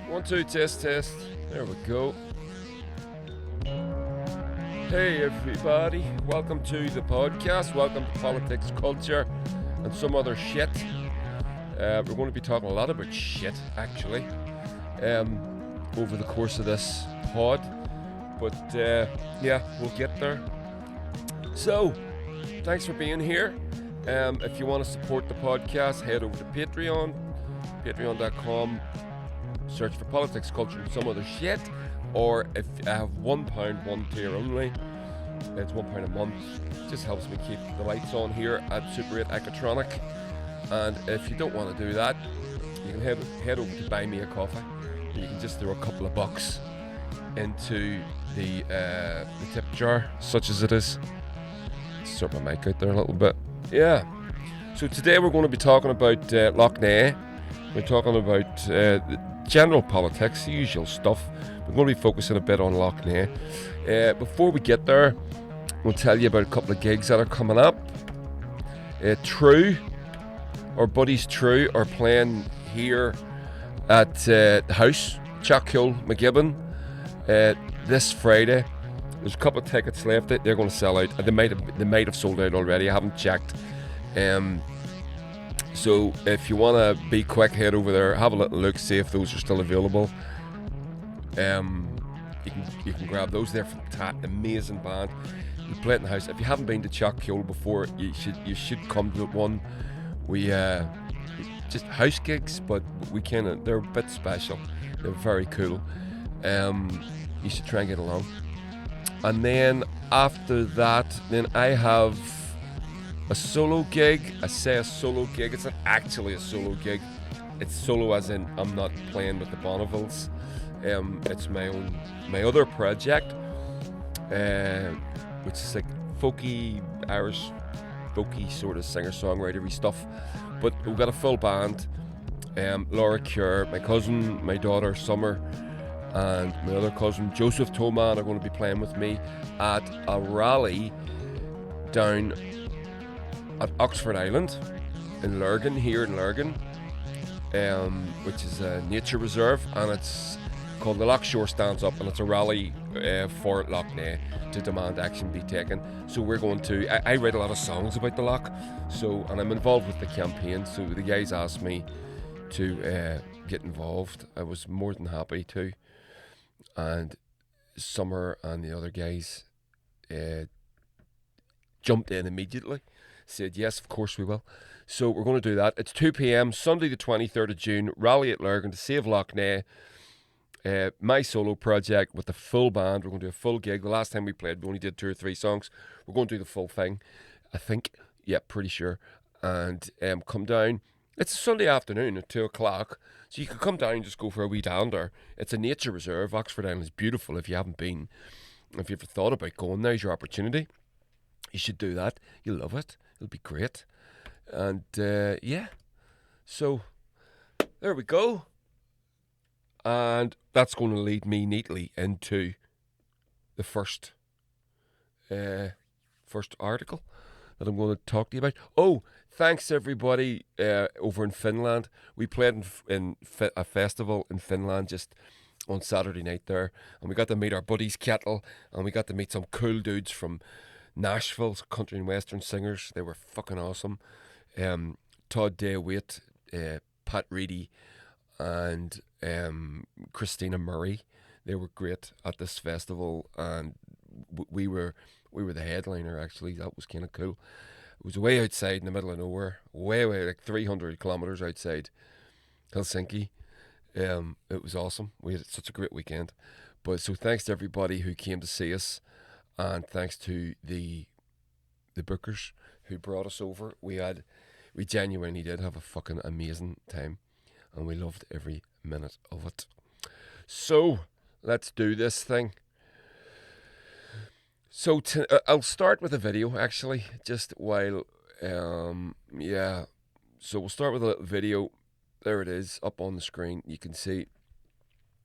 1, 2, test. There we go. Hey everybody, welcome to the podcast. Welcome to Politics, Culture, and some other shit. We're going to be talking a lot about shit, actually, over the course of this pod. But yeah, we'll get there. So, thanks for being here. If you want to support the podcast, head over to Patreon, patreon.com. Search for Politics, Culture, and some other shit. Or if I have £1, 1 tier only, it's £1 a month. It just helps me keep the lights on here at Super 8 Ecotronic. And if you don't want to do that, you can head over to Buy Me a Coffee. And you can just throw a couple of bucks into the tip jar, such as it is. Sort my mic out there a little bit. Yeah. So today we're going to be talking about Lough Neagh. We're talking about general politics, the usual stuff. We're going to be focusing a bit on Lough Neagh. Before we get there, we'll tell you about a couple of gigs that are coming up. True, our buddies True, are playing here at the house, Chockhill, McGibbon, this Friday. There's a couple of tickets left. They're going to sell out. They might have sold out already. I haven't checked. So if you want to be quick, head over there, have a little look, see if those are still available. You can grab those. They're amazing band. We play it in the house. If you haven't been to Chockhill before, you should come to one. We just house gigs, but they're a bit special. They're very cool. You should try and get along. And then after that, then I have a solo gig. I say a solo gig. It's not actually a solo gig. It's solo as in I'm not playing with the Bonnevilles. It's my other project, which is like folky, Irish folky sort of singer-songwritery stuff. But we've got a full band. Laura Cure, my cousin, my daughter Summer, and my other cousin Joseph Toman are going to be playing with me at a rally down at Oxford Island in Lurgan, here in Lurgan, which is a nature reserve, and it's called the Lough Shore Stands Up, and it's a rally for Lough Neagh to demand action be taken. So we're going to, I write a lot of songs about the Lough, and I'm involved with the campaign, so the guys asked me to get involved. I was more than happy to, and Summer and the other guys jumped in immediately, said yes, of course we will. So we're going to do that. It's 2 p.m, Sunday the 23rd of June, rally at Lurgan to save Lough Neagh. My solo project with the full band. We're going to do a full gig. The last time we played, we only did 2 or 3 songs. We're going to do the full thing, I think. Yeah, pretty sure. And come down. It's a Sunday afternoon at 2 o'clock, so you can come down and just go for a wee dander. It's a nature reserve. Oxford Island is beautiful if you haven't been. If you've ever thought about going, now's your opportunity. You should do that. You'll love it. It'll be great. And yeah, so there we go. And that's going to lead me neatly into the first article that I'm going to talk to you about. Oh, thanks everybody over in Finland. We played in a festival in Finland just on Saturday night there, and we got to meet our buddies Kettle, and we got to meet some cool dudes from Nashville, country and western singers. They were fucking awesome. Todd Day-Waite, Pat Reedy, and Christina Murray. They were great at this festival, and we were the headliner. Actually, that was kind of cool. It was way outside in the middle of nowhere, way like 300 kilometers outside Helsinki. It was awesome. We had such a great weekend. But so thanks to everybody who came to see us, and thanks to the bookers who brought us over. We genuinely did have a fucking amazing time, and we loved every minute of it. So let's do this thing. So I'll start with a video, actually, just while yeah. So we'll start with a little video. There it is, up on the screen. You can see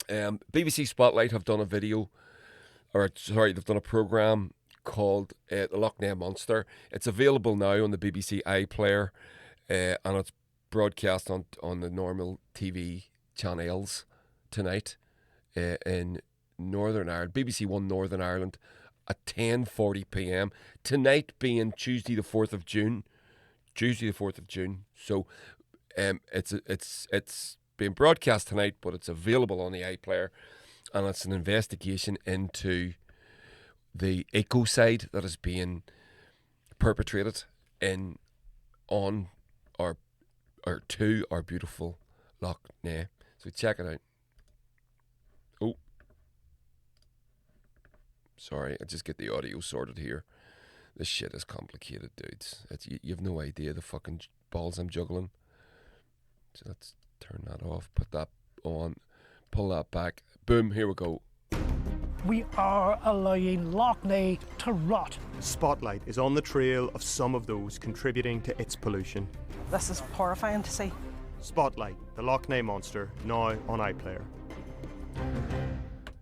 BBC Spolight have done a video, they've done a programme called the Lough Neagh Monster. It's available now on the BBC iPlayer, and it's broadcast on the normal TV channels, tonight in Northern Ireland, BBC One Northern Ireland, at 10:40 p.m. Tonight being Tuesday the 4th of June. Tuesday the 4th of June. So it's being broadcast tonight, but it's available on the iPlayer, and it's an investigation into the ecocide that is being perpetrated on our or to our beautiful Lough Neagh. So check it out. Oh, sorry, I just get the audio sorted here. This shit is complicated, dudes. You have no idea the fucking balls I'm juggling. So let's turn that off, put that on, pull that back. Boom, here we go. We are allowing Lough Neagh to rot. Spolight is on the trail of some of those contributing to its pollution. This is horrifying to see. Spolight, the Lough Neagh monster, now on iPlayer.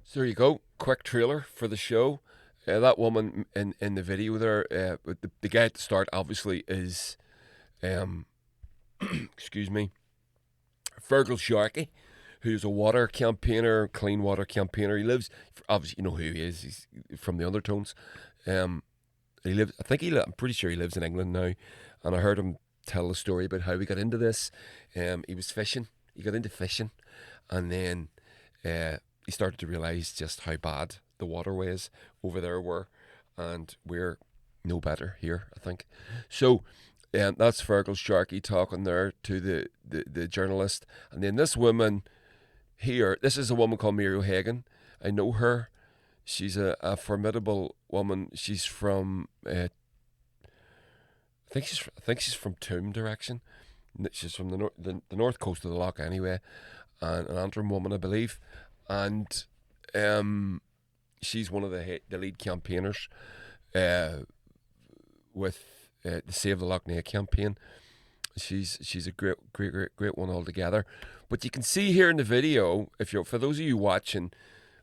So there you go. Quick trailer for the show. That woman in the video there, the guy at the start obviously is, excuse me, Fergal Sharkey, who's a water campaigner, clean water campaigner. He lives, obviously you know who he is. He's from the Undertones. I'm pretty sure he lives in England now, and I heard him tell the story about how he got into this. He was fishing. He got into fishing, and then he started to realise just how bad the waterways over there were, and we're no better here, I think. So that's Fergal Sharkey talking there to the journalist. And then this woman here, this is a woman called Muriel Hagan. I know her. She's a formidable woman. She's from I think she's from Toome direction. She's from the north coast of the Lough anyway, and an Antrim woman, I believe. And she's one of the lead campaigners with the Save the Lough Neagh campaign. She's a great one altogether. But you can see here in the video, for those of you watching,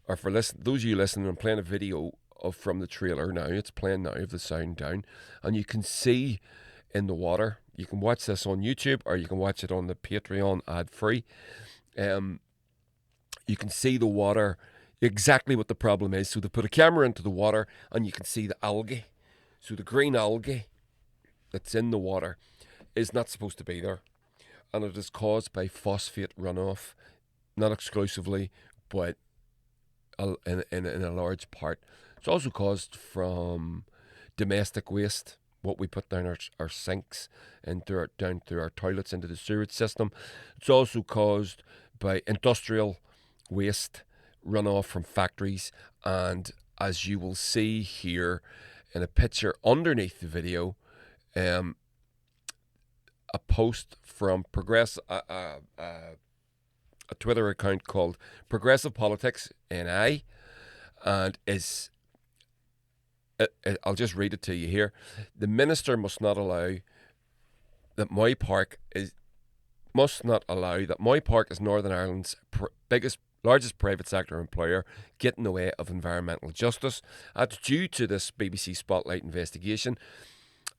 or for those of you listening, I'm playing a video from the trailer now. It's playing now, of the sound down, and you can see in the water. You can watch this on YouTube, or you can watch it on the Patreon ad free. You can see the water, exactly what the problem is. So they put a camera into the water, and you can see the algae. So the green algae that's in the water is not supposed to be there, and it is caused by phosphate runoff, not exclusively, but in a large part. It's also caused from domestic waste, what we put down our sinks and down through our toilets into the sewage system. It's also caused by industrial waste runoff from factories, and as you will see here in a picture underneath the video, a post from a Twitter account called Progressive Politics NI, and I'll just read it to you here. The minister must not allow that Moy Park is Northern Ireland's largest private sector employer get in the way of environmental justice. That's due to this BBC Spotlight investigation.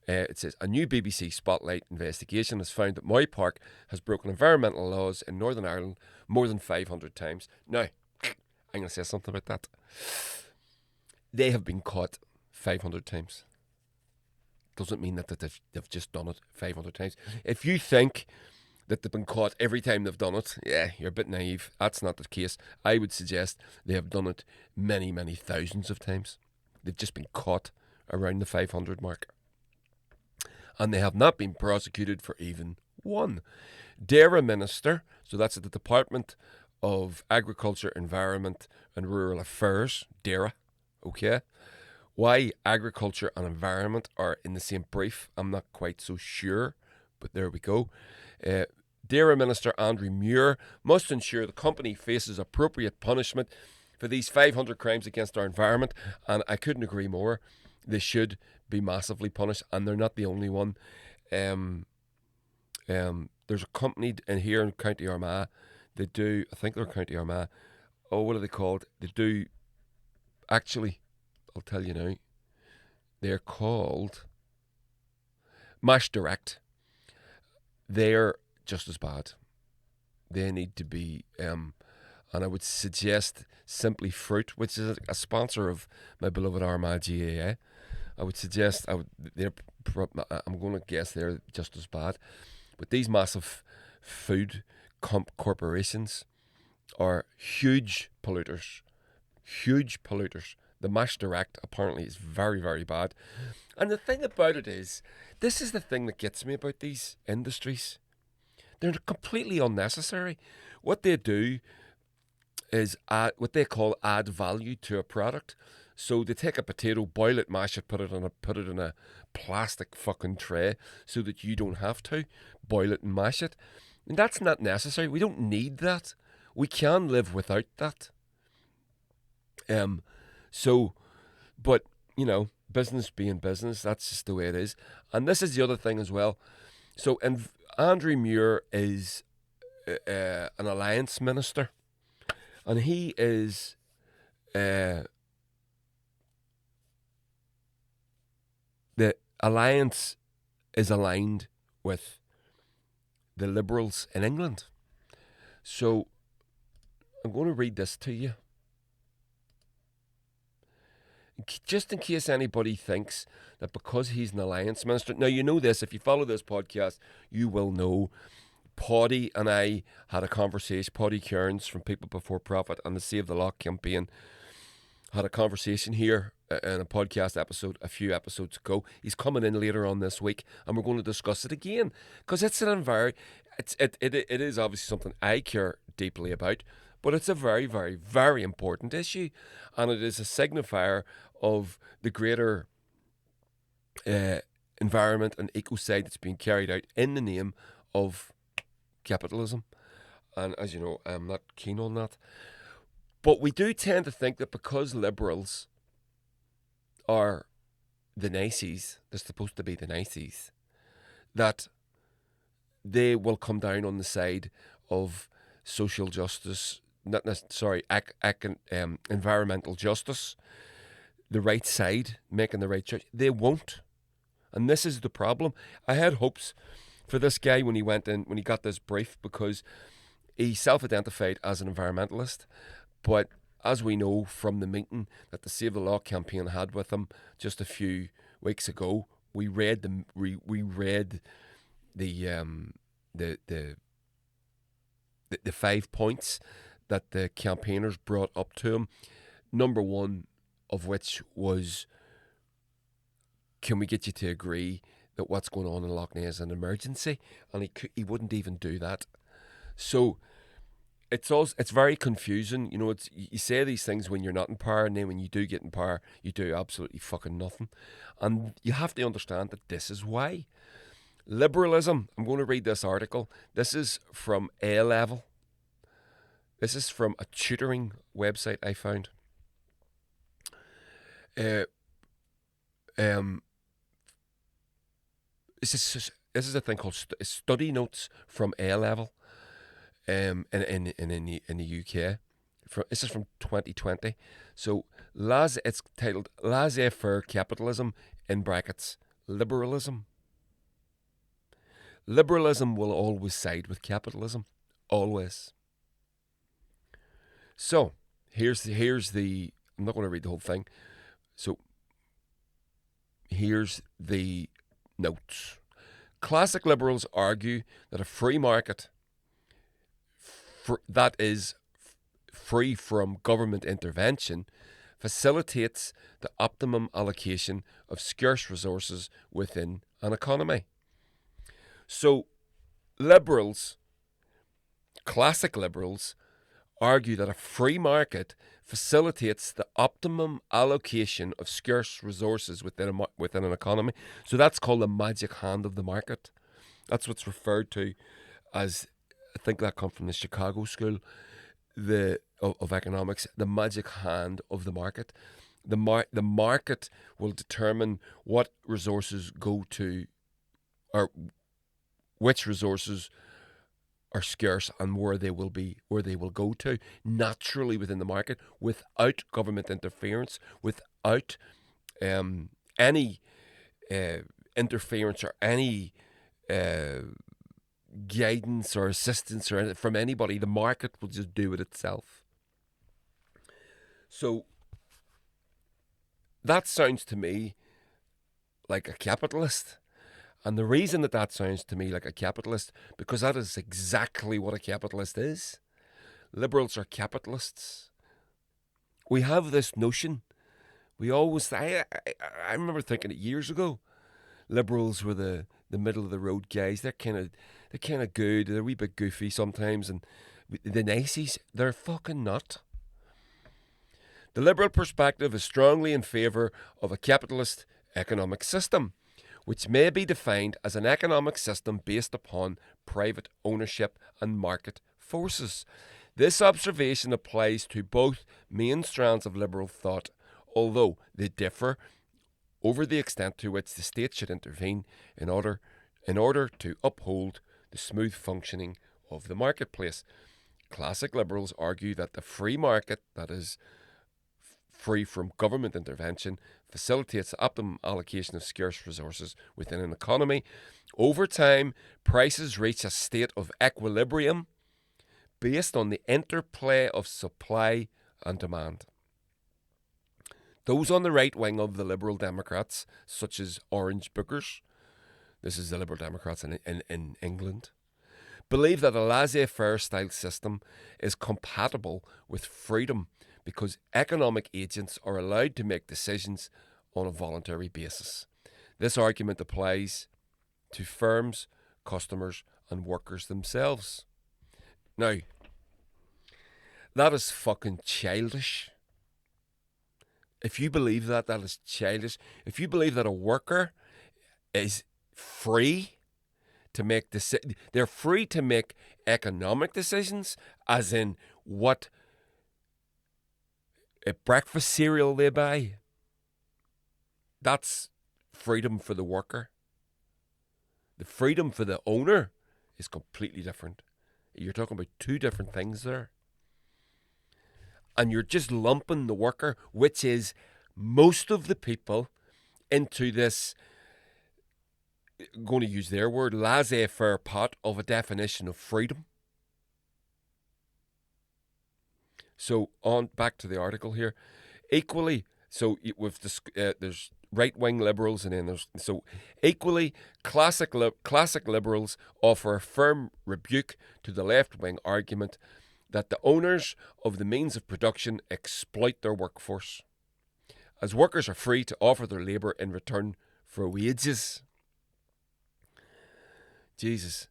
It says, a new BBC Spotlight investigation has found that Moy Park has broken environmental laws in Northern Ireland more than 500 times. Now, I'm going to say something about that. They have been caught 500 times. Doesn't mean that they've just done it 500 times. If you think that they've been caught every time they've done it, yeah, you're a bit naive. That's not the case. I would suggest they have done it many, many thousands of times. They've just been caught around the 500 mark. And they have not been prosecuted for even one. DAERA Minister, so that's at the Department of Agriculture, Environment and Rural Affairs, DAERA, okay? Why agriculture and environment are in the same brief, I'm not quite so sure, but there we go. DAERA Minister Andrew Muir must ensure the company faces appropriate punishment for these 500 crimes against our environment, and I couldn't agree more. They should be massively punished, and they're not the only one. There's a company here in County Armagh. I think they're County Armagh. Oh, what are they called? I'll tell you now. They're called Mash Direct. They're just as bad. They need to be, and I would suggest Simply Fruit, which is a sponsor of my beloved Armagh GAA. I would suggest I'm going to guess they're just as bad, but these massive food corporations are huge polluters. Huge polluters. The Mash Direct apparently is very, very bad. And the thing about it is, this is the thing that gets me about these industries. They're completely unnecessary. What they do is what they call add value to a product. So they take a potato, boil it, mash it, put it in a plastic fucking tray so that you don't have to boil it and mash it. And that's not necessary. We don't need that. We can live without that. But you know, business being business, that's just the way it is. And this is the other thing as well. So, and Andrew Muir is an alliance minister, and he is the alliance is aligned with the Liberals in England. So I'm going to read this to you, just in case anybody thinks that because he's an alliance minister. Now, you know this, if you follow this podcast, you will know Paddy and I had a conversation. Paddy Kearns from People Before Profit and the Save the Lough campaign had a conversation here in a podcast episode a few episodes ago. He's coming in later on this week, and we're going to discuss it again, because it's it is obviously something I care deeply about, but it's a very, very, very important issue, and it is a signifier of the greater environment and ecocide that's being carried out in the name of capitalism. And as you know, I'm not keen on that. But we do tend to think that because Liberals are the niceys, they're supposed to be the niceys, that they will come down on the side of social justice, environmental justice, the right side, making the right choice. They won't. And this is the problem. I had hopes for this guy when he went in, when he got this brief, because he self-identified as an environmentalist. But as we know from the meeting that the Save the Lough campaign had with him just a few weeks ago, we read the 5 points that the campaigners brought up to him. Number one of which was, can we get you to agree that what's going on in Lough Neagh is an emergency? And he wouldn't even do that. So it's very confusing. You know, you say these things when you're not in power, and then when you do get in power, you do absolutely fucking nothing. And you have to understand that this is why. Liberalism, I'm going to read this article. This is from A Level. This is from a tutoring website I found. This is a thing called study notes from A Level, in the UK. This is from 2020. So it's titled "Laissez-faire Capitalism" in brackets liberalism. Liberalism will always side with capitalism, always. So here's the. I'm not going to read the whole thing. So here's the notes. Classic liberals argue that a free market that is free from government intervention facilitates the optimum allocation of scarce resources within an economy. So liberals, classic liberals, argue that a free market facilitates the optimum allocation of scarce resources within an economy. So that's called the magic hand of the market. That's what's referred to as, I think that comes from the Chicago School of Economics, the magic hand of the market. The market will determine what resources go to, or which resources are scarce and where they will go to naturally within the market, without government interference, without any interference or any guidance or assistance or anything from anybody. The market will just do it itself. So that sounds to me like a capitalist. And the reason that sounds to me like a capitalist, because that is exactly what a capitalist is. Liberals are capitalists. We have this notion. We always, I remember thinking it years ago. Liberals were the middle of the road guys. They're kind of good. They're a wee bit goofy sometimes. And the Nazis, they're fucking not. The liberal perspective is strongly in favour of a capitalist economic system, which may be defined as an economic system based upon private ownership and market forces. This observation applies to both main strands of liberal thought, although they differ over the extent to which the state should intervene in order to uphold the smooth functioning of the marketplace. Classic liberals argue that the free market, that is, free from government intervention, facilitates the optimum allocation of scarce resources within an economy. Over time, prices reach a state of equilibrium based on the interplay of supply and demand. Those on the right wing of the Liberal Democrats, such as orange bookers, this is the Liberal Democrats in England, believe that a laissez-faire style system is compatible with freedom because economic agents are allowed to make decisions on a voluntary basis. This argument applies to firms, customers, and workers themselves. Now, that is fucking childish. If you believe that, that is childish. If you believe that a worker is free to make they're free to make economic decisions, as in what a breakfast cereal they buy. That's freedom for the worker. The freedom for the owner is completely different. You're talking about two different things there. And you're just lumping the worker, which is most of the people, into this, I'm going to use their word, laissez-faire pot of a definition of freedom. So on back to the article here. Equally, so with there's right-wing liberals, and then there's equally classic liberals offer a firm rebuke to the left-wing argument that the owners of the means of production exploit their workforce, as workers are free to offer their labour in return for wages. Jesus.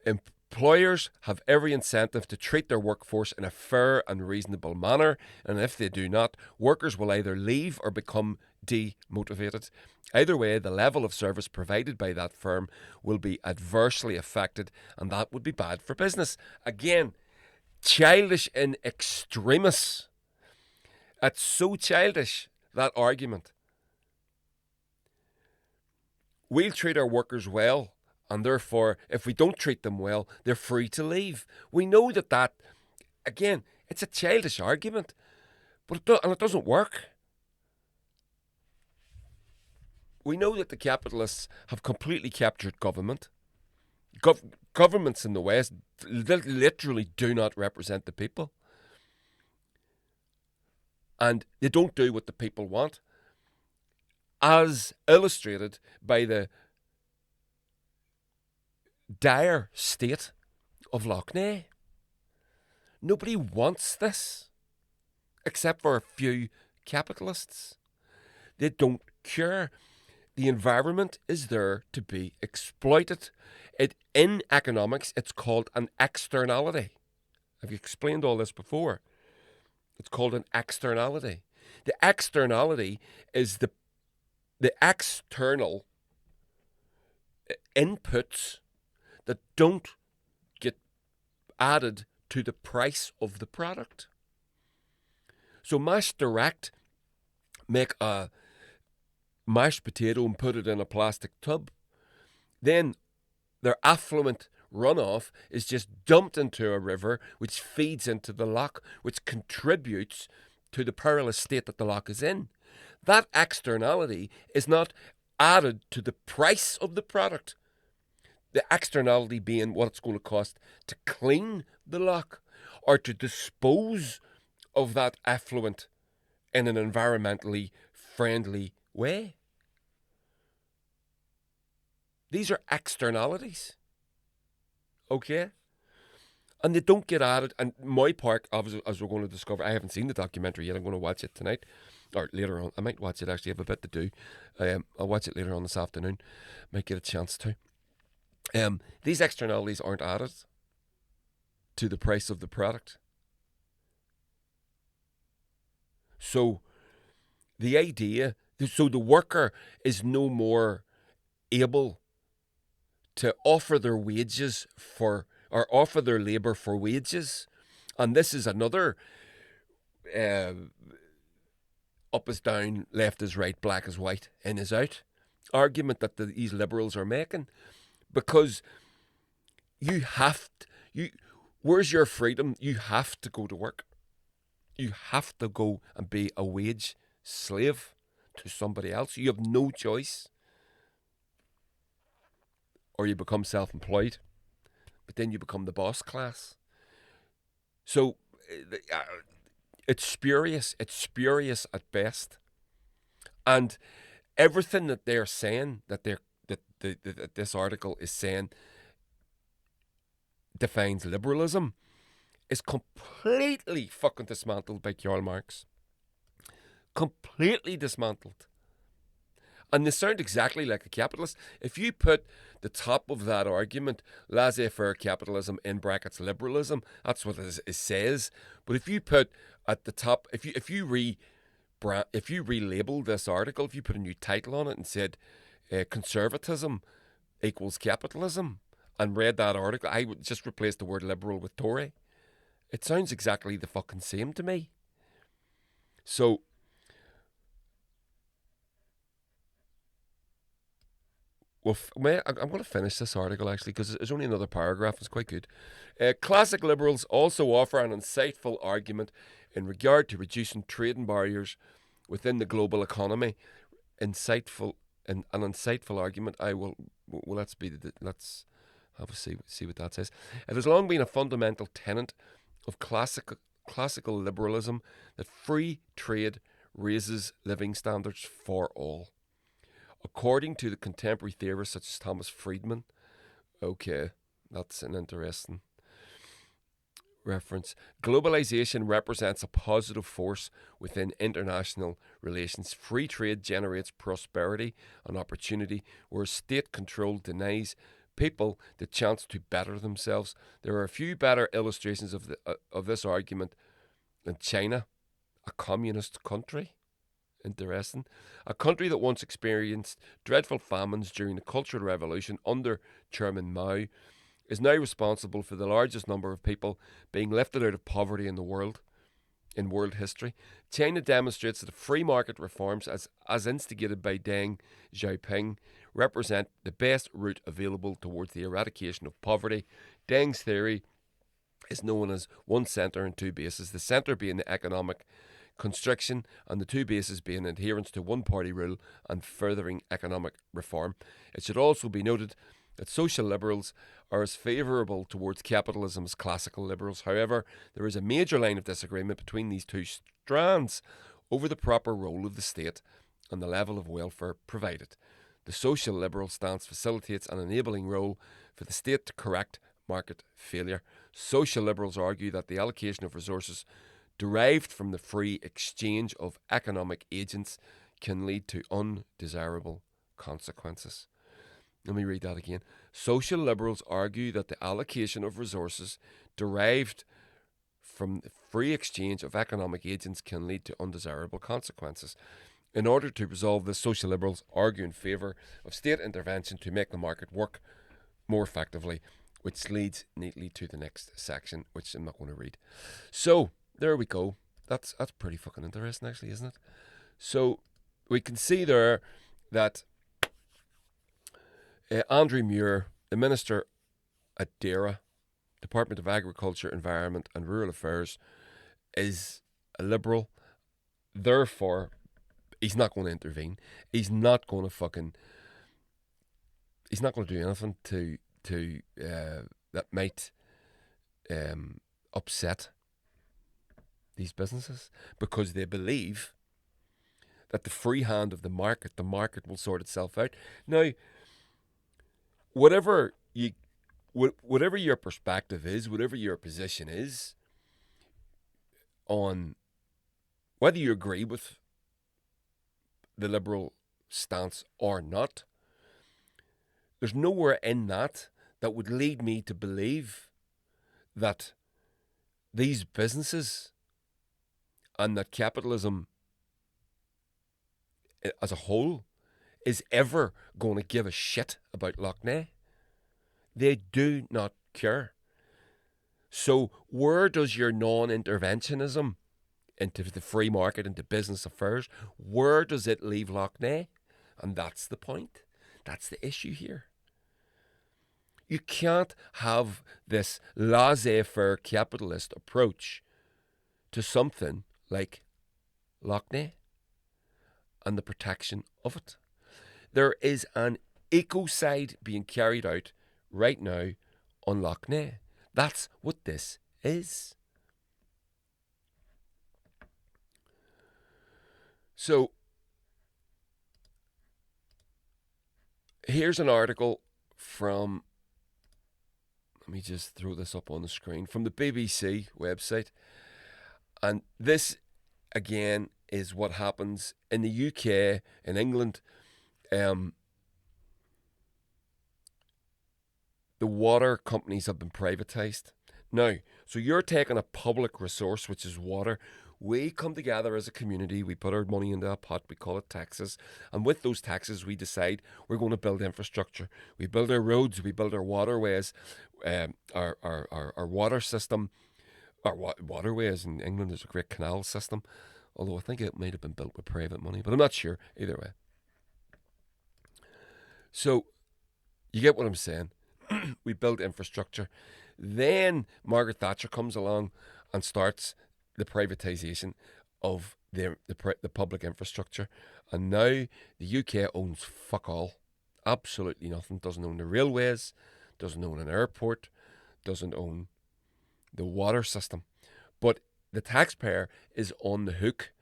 Employers have every incentive to treat their workforce in a fair and reasonable manner, and if they do not, workers will either leave or become demotivated. Either way, the level of service provided by that firm will be adversely affected, and that would be bad for business. Again, childish in extremis. It's so childish, that argument. We'll treat our workers well, and therefore, if we don't treat them well, they're free to leave. We know that, again, it's a childish argument, but it doesn't work. We know that the capitalists have completely captured government. Governments in the West literally do not represent the people. And they don't do what the people want, as illustrated by the dire state of Lough Neagh. Nobody wants this, except for a few capitalists. They don't care. The environment is there to be exploited. In economics, it's called an externality. I've explained all this before. It's called an externality. The externality is the external inputs that don't get added to the price of the product. So Mash Direct make a mashed potato and put it in a plastic tub. Then their affluent runoff is just dumped into a river, which feeds into the lough, which contributes to the perilous state that the lough is in. That externality is not added to the price of the product. The externality being what it's going to cost to clean the loch or to dispose of that effluent in an environmentally friendly way. These are externalities. Okay? And they don't get added. And Moy Park, as we're going to discover, I haven't seen the documentary yet. I'm going to watch it tonight. Or later on. I might watch it actually. I have a bit to do. I'll watch it later on this afternoon. Might get a chance to. These externalities aren't added to the price of the product. So the idea, so the worker is no more able to offer their wages for, or offer their labour for wages. And this is another up is down, left is right, black is white, in is out argument that these liberals are making. Because you have to, where's your freedom? You have to go to work. You have to go and be a wage slave to somebody else. You have no choice. Or you become self-employed, but then you become the boss class. So it's spurious. It's spurious at best. And everything that they're saying, that this article is saying defines liberalism, is completely fucking dismantled by Karl Marx. Completely dismantled. And they sound exactly like a capitalist. If you put the top of that argument, laissez-faire capitalism in brackets liberalism, that's what it says. But if you put at the top, if you relabeled this article, if you put a new title on it and said conservatism equals capitalism, and read that article, I would just replace the word liberal with Tory. It sounds exactly the fucking same to me. So, well, I'm going to finish this article actually because there's only another paragraph. It's quite good. Classic liberals also offer an insightful argument in regard to reducing trading barriers within the global economy. An insightful argument. Let's have a see what that says. It has long been a fundamental tenet of classical liberalism that free trade raises living standards for all. According to the contemporary theorists such as Thomas Friedman, okay, that's an interesting reference. Globalization represents a positive force within international relations. Free trade generates prosperity and opportunity, whereas state control denies people the chance to better themselves. There are a few better illustrations of this argument than China, a communist country. Interesting. A country that once experienced dreadful famines during the Cultural Revolution under Chairman Mao is now responsible for the largest number of people being lifted out of poverty in the world, in world history. China demonstrates that the free market reforms, as instigated by Deng Xiaoping, represent the best route available towards the eradication of poverty. Deng's theory is known as one centre and two bases, the centre being the economic constriction and the two bases being adherence to one-party rule and furthering economic reform. It should also be noted that social liberals are as favourable towards capitalism as classical liberals. However, there is a major line of disagreement between these two strands over the proper role of the state and the level of welfare provided. The social liberal stance facilitates an enabling role for the state to correct market failure. Social liberals argue that the allocation of resources derived from the free exchange of economic agents can lead to undesirable consequences. Let me read that again. Social liberals argue that the allocation of resources derived from the free exchange of economic agents can lead to undesirable consequences. In order to resolve this, social liberals argue in favour of state intervention to make the market work more effectively, which leads neatly to the next section, which I'm not going to read. So, there we go. That's pretty fucking interesting, actually, isn't it? So, we can see there that Andrew Muir, the Minister at DAERA, Department of Agriculture, Environment and Rural Affairs, is a liberal. Therefore, he's not going to intervene. He's not going to do anything that might upset these businesses, because they believe that the free hand of the market will sort itself out. Now, whatever your perspective is, whatever your position is on whether you agree with the Liberal stance or not, there's nowhere in that would lead me to believe that these businesses and that capitalism as a whole is ever going to give a shit about Lough Neagh. They do not care. So where does your non-interventionism into the free market, into business affairs, where does it leave Lough Neagh? And that's the point. That's the issue here. You can't have this laissez-faire capitalist approach to something like Lough Neagh and the protection of it. There is an ecocide being carried out right now on Lough Neagh. That's what this is. So, here's an article from, let me just throw this up on the screen, from the BBC website. And this, again, is what happens in the UK, in England. The water companies have been privatised. Now, so you're taking a public resource, which is water. We come together as a community, we put our money into a pot, we call it taxes, and with those taxes we decide we're going to build infrastructure. We build our roads, we build our waterways, our water system. Our waterways in England is a great canal system, although I think it might have been built with private money, but I'm not sure, either way. So, you get what I'm saying. We build infrastructure. Then Margaret Thatcher comes along and starts the privatisation of the public infrastructure. And now the UK owns fuck all. Absolutely nothing. Doesn't own the railways, doesn't own an airport, doesn't own the water system. But the taxpayer is on the hook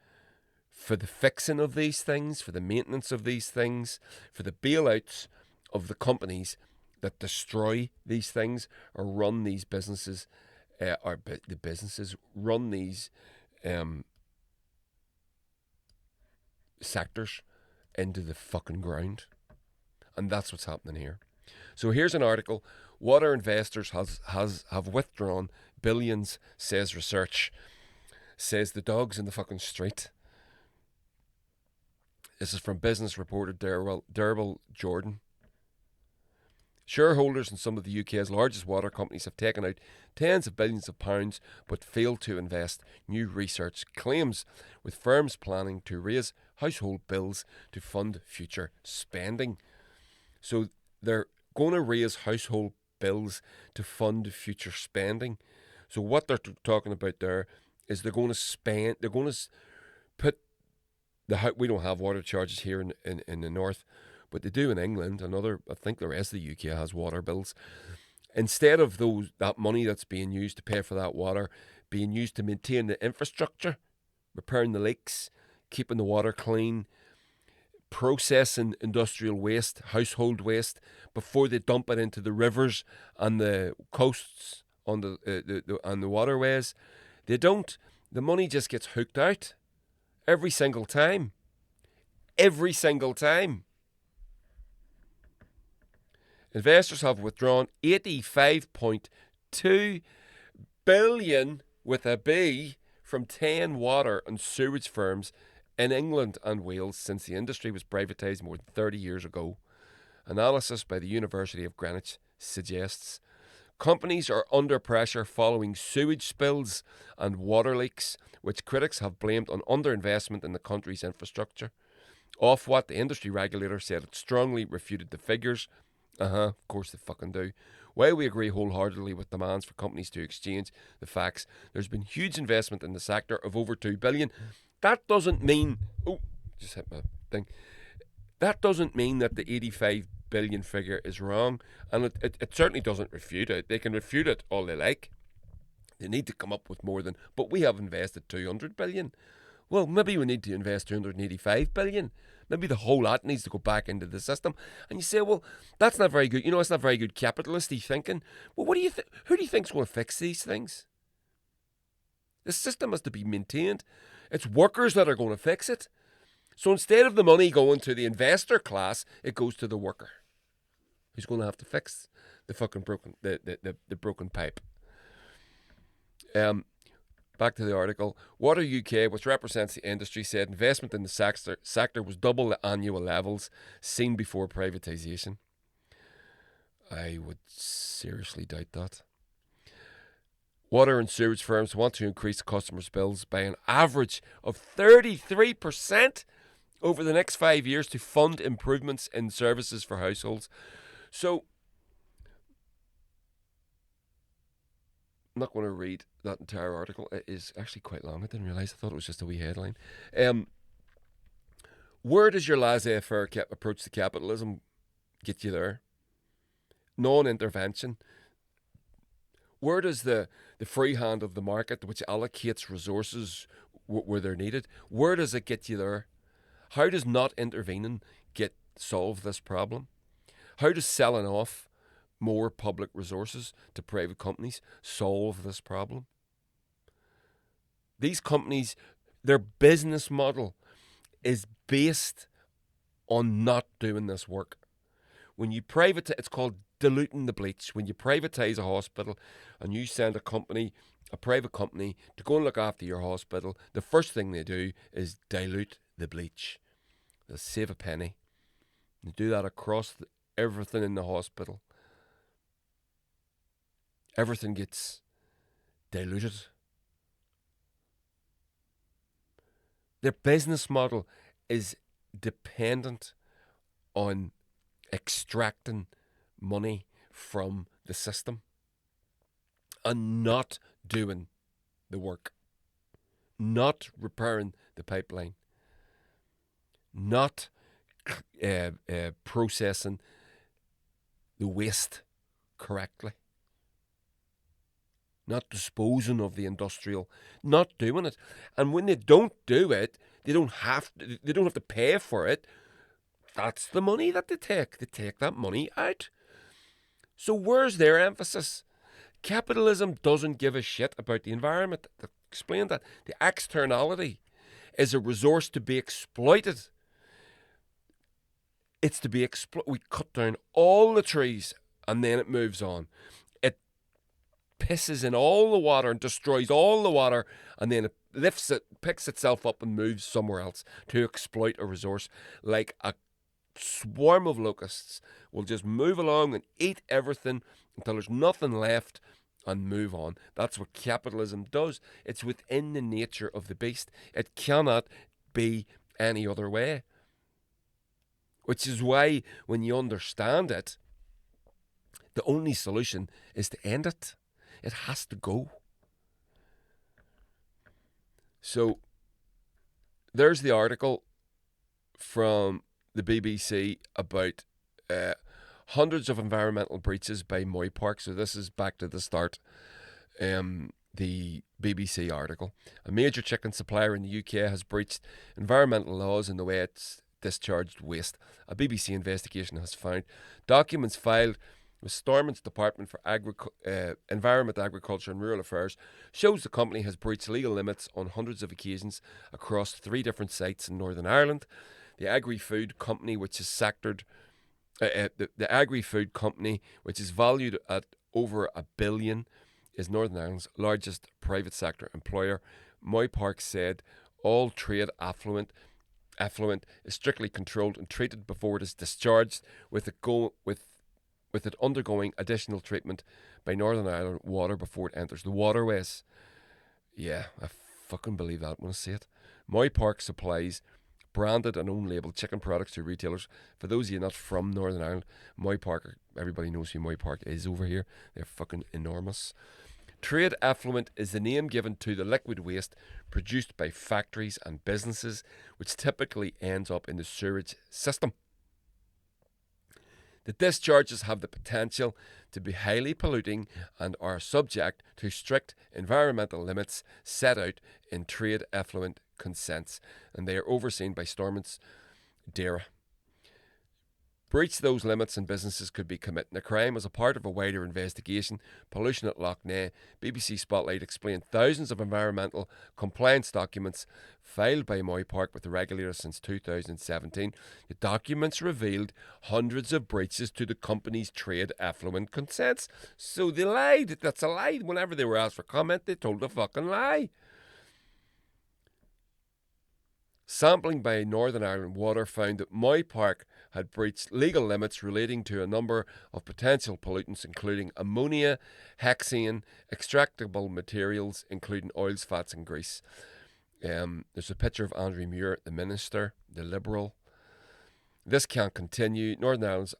for the fixing of these things, for the maintenance of these things, for the bailouts of the companies that destroy these things or run these businesses, the businesses run these sectors into the fucking ground. And that's what's happening here. So here's an article. Water investors have withdrawn billions, says research. Says the dogs in the fucking street. This is from business reporter Derbil Jordan. Shareholders in some of the UK's largest water companies have taken out tens of billions of pounds but failed to invest, new research claims, with firms planning to raise household bills to fund future spending. So they're going to raise household bills to fund future spending. So what they're talking about there is they're going to put we don't have water charges here in the north, but they do in England. I think the rest of the UK has water bills. Instead of that money that's being used to pay for that water being used to maintain the infrastructure, repairing the leaks, keeping the water clean, processing industrial waste, household waste, before they dump it into the rivers and the coasts on the waterways, they don't. The money just gets hooked out every single time. Every single time. Investors have withdrawn 85.2 billion with a B from 10 water and sewage firms in England and Wales since the industry was privatised more than 30 years ago. Analysis by the University of Greenwich suggests companies are under pressure following sewage spills and water leaks, which critics have blamed on underinvestment in the country's infrastructure. Ofwat, the industry regulator, said it strongly refuted the figures. Of course they fucking do. While we agree wholeheartedly with demands for companies to exchange the facts, there's been huge investment in the sector of over $2 billion. That doesn't mean... Oh, just hit my thing. That doesn't mean that the 85 billion figure is wrong, and it certainly doesn't refute it. They can refute it all they like. They need to come up with more than, but we have invested 200 billion. Well, maybe we need to invest 285 billion. Maybe the whole lot needs to go back into the system. And you say, well, that's not very good. You know, it's not very good capitalisty thinking. Well, what do you who do you think's going to fix these things? The system has to be maintained. It's workers that are going to fix it. So instead of the money going to the investor class, it goes to the worker, who's going to have to fix the fucking broken the broken pipe. Back to the article. Water UK, which represents the industry, said investment in the sector was double the annual levels seen before privatisation. I would seriously doubt that. Water and sewage firms want to increase customers' bills by an average of 33% over the next 5 years to fund improvements in services for households. So, I'm not going to read that entire article. It is actually quite long. I didn't realise. I thought it was just a wee headline. Where does your laissez-faire approach to capitalism get you there? Non-intervention. Where does the free hand of the market, which allocates resources where they're needed, where does it get you there? How does not intervening solve this problem? How does selling off more public resources to private companies solve this problem? These companies, their business model is based on not doing this work. When you privatize, it's called diluting the bleach. When you privatize a hospital and you send a private company to go and look after your hospital, the first thing they do is dilute the bleach. They'll save a penny. They do that across everything in the hospital. Everything gets diluted. Their business model is dependent on extracting money from the system and not doing the work, not repairing the pipeline, not processing the waste correctly, not disposing of the industrial, not doing it. And when they don't do it, they don't have to pay for it. That's the money that they take. They take that money out. So where's their emphasis? Capitalism doesn't give a shit about the environment. I explained that. The externality is a resource to be exploited. It's to be exploited. We cut down all the trees and then it moves on. It pisses in all the water and destroys all the water, and then it lifts it, picks itself up and moves somewhere else to exploit a resource. Like a swarm of locusts will just move along and eat everything until there's nothing left and move on. That's what capitalism does. It's within the nature of the beast. It cannot be any other way. Which is why, when you understand it, the only solution is to end it. It has to go. So, there's the article from the BBC about hundreds of environmental breaches by Moy Park. So this is back to the start. The BBC article. A major chicken supplier in the UK has breached environmental laws in the way it's discharged waste. A BBC investigation has found documents filed with Stormont's Department for Environment, Agriculture and Rural Affairs shows the company has breached legal limits on hundreds of occasions across 3 different sites in Northern Ireland. The agri-food company, which is the agri-food company, which is valued at over $1 billion, is Northern Ireland's largest private sector employer. Moy Park said all trade effluent is strictly controlled and treated before it is discharged, with it undergoing additional treatment by Northern Ireland Water before it enters the waterways. Yeah, I fucking believe that when I see it. Moy Park supplies branded and own-label chicken products to retailers. For those of you not from Northern Ireland, Moy Park, everybody knows who Moy Park is over here. They're fucking enormous. Trade effluent is the name given to the liquid waste produced by factories and businesses, which typically ends up in the sewage system. The discharges have the potential to be highly polluting and are subject to strict environmental limits set out in trade effluent consents, and they are overseen by Stormont's DAERA. Breach those limits and businesses could be committing a crime as a part of a wider investigation. Pollution at Lough Neagh. BBC Spotlight explained thousands of environmental compliance documents filed by Moy Park with the regulator since 2017. The documents revealed hundreds of breaches to the company's trade effluent consents. So they lied. That's a lie. Whenever they were asked for comment, they told a fucking lie. Sampling by Northern Ireland Water found that Moy Park had breached legal limits relating to a number of potential pollutants, including ammonia, hexane, extractable materials, including oils, fats, and grease. There's a picture of Andrew Muir, the minister, the Liberal. This can't continue. Northern Ireland's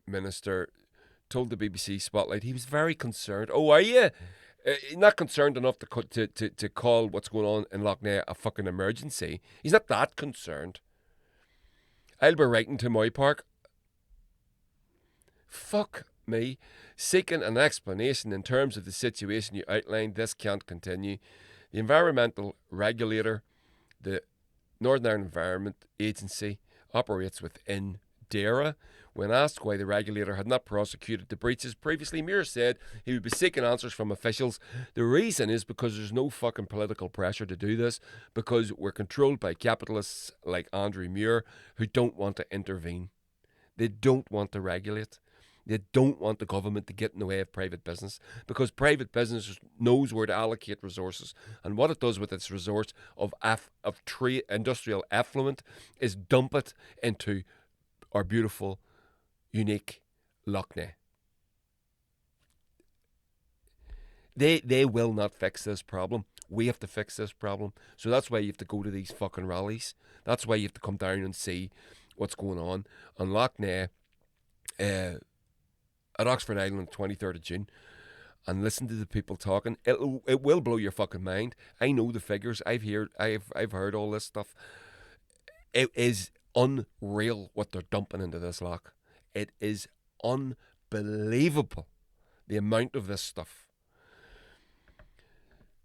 minister told the BBC Spotlight he was very concerned. Oh, are you? Not concerned enough to call what's going on in Lough Neagh a fucking emergency. He's not that concerned. I'll be writing to Moy Park. Fuck me. Seeking an explanation in terms of the situation you outlined. This can't continue. The environmental regulator, the Northern Ireland Environment Agency, operates within DAERA. When asked why the regulator had not prosecuted the breaches previously, Muir said he would be seeking answers from officials. The reason is because there's no fucking political pressure to do this, because we're controlled by capitalists like Andrew Muir who don't want to intervene. They don't want to regulate. They don't want the government to get in the way of private business, because private business knows where to allocate resources, and what it does with its resource of industrial effluent is dump it into our beautiful, unique Lough Neagh. They will not fix this problem. We have to fix this problem. So that's why you have to go to these fucking rallies. That's why you have to come down and see what's going on Lough Neagh at Oxford Island on the 23rd of June, and listen to the people talking. It will blow your fucking mind. I know the figures. I've heard all this stuff. It is unreal what they're dumping into this loch. It is unbelievable, the amount of this stuff.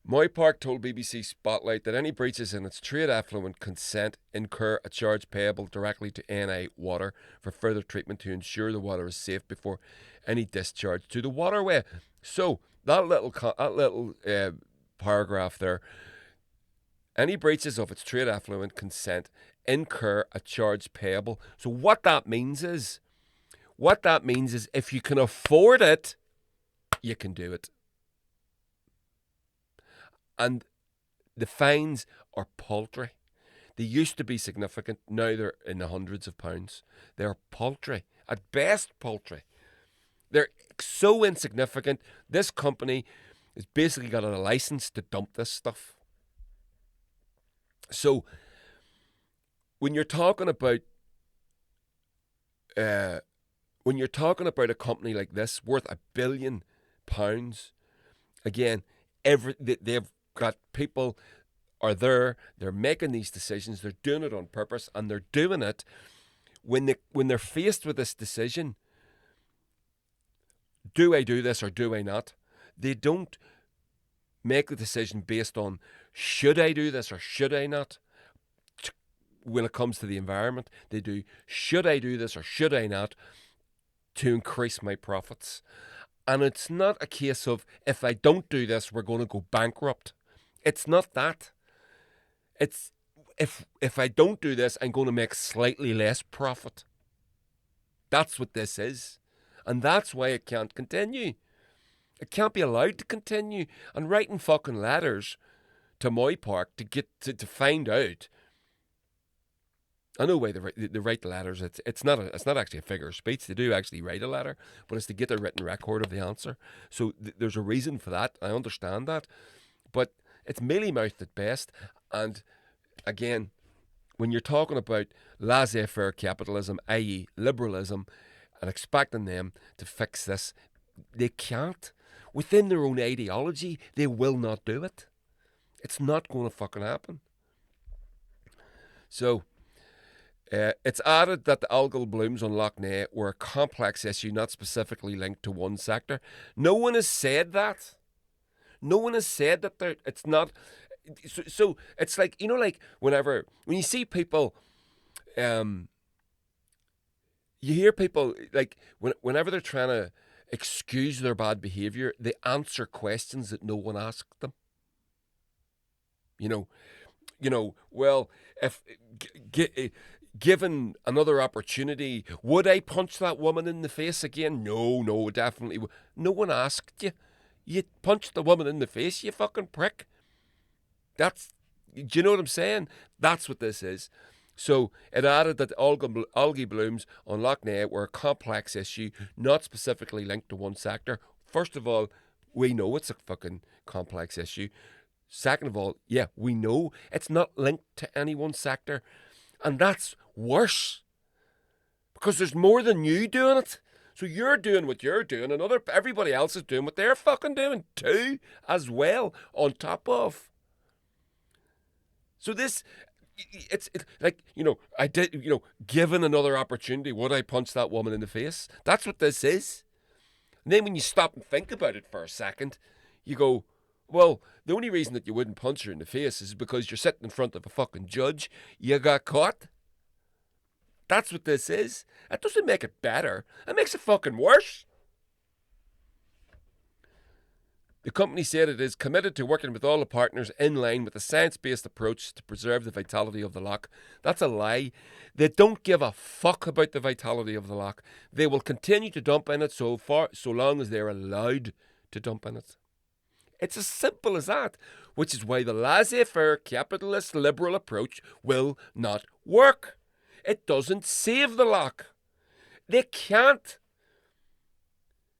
Moy Park told BBC Spotlight that any breaches in its trade effluent consent incur a charge payable directly to NI Water for further treatment to ensure the water is safe before any discharge to the waterway. So that little paragraph there. Any breaches of its trade effluent consent incur a charge payable. So what that means is if you can afford it, you can do it. And the fines are paltry. They used to be significant. Now they're in the hundreds of pounds. They're paltry. At best, paltry. They're so insignificant. This company has basically got a license to dump this stuff. So, when you're talking about a company like this worth £1 billion, again, they've got people are there. They're making these decisions. They're doing it on purpose, and they're doing it when they're faced with this decision. Do I do this or do I not? They don't make the decision based on should I do this or should I not. When it comes to the environment, they do should I do this or should I not to increase my profits. And it's not a case of if I don't do this, we're going to go bankrupt. It's not that. It's if I don't do this, I'm going to make slightly less profit. That's what this is. And that's why it can't continue. It can't be allowed to continue. And writing fucking letters to Moy Park to get to find out. I know why they write the letters. It's not actually a figure of speech. They do actually write a letter, but it's to get a written record of the answer. So there's a reason for that. I understand that, but it's mealy-mouthed at best. And again, when you're talking about laissez-faire capitalism, i.e. liberalism, and expecting them to fix this, they can't. Within their own ideology, they will not do it. It's not going to fucking happen. So, It's added that the algal blooms on Lough Neagh were a complex issue not specifically linked to one sector. No one has said that. No one has said that it's not. So it's like, like when you see people, you hear people, like, whenever they're trying to excuse their bad behaviour, they answer questions that no one asked them. Well, if given another opportunity, would I punch that woman in the face again? No, definitely. No one asked you. You punched the woman in the face, you fucking prick. Do you know what I'm saying? That's what this is. So it added that algae blooms on Lough Neagh were a complex issue, not specifically linked to one sector. First of all, we know it's a fucking complex issue. Second of all, yeah, we know it's not linked to any one sector. And that's worse. Because there's more than you doing it. So you're doing what you're doing, and everybody else is doing what they're fucking doing too, as well, on top of. So this, it's like, I did, given another opportunity, would I punch that woman in the face? That's what this is. And then when you stop and think about it for a second, you go, well, the only reason that you wouldn't punch her in the face is because you're sitting in front of a fucking judge. You got caught. That's what this is. That doesn't make it better. It makes it fucking worse. The company said it is committed to working with all the partners in line with a science-based approach to preserve the vitality of the loch. That's a lie. They don't give a fuck about the vitality of the loch. They will continue to dump in it so long as they're allowed to dump in it. It's as simple as that, which is why the laissez-faire, capitalist, liberal approach will not work. It doesn't save the loch. They can't.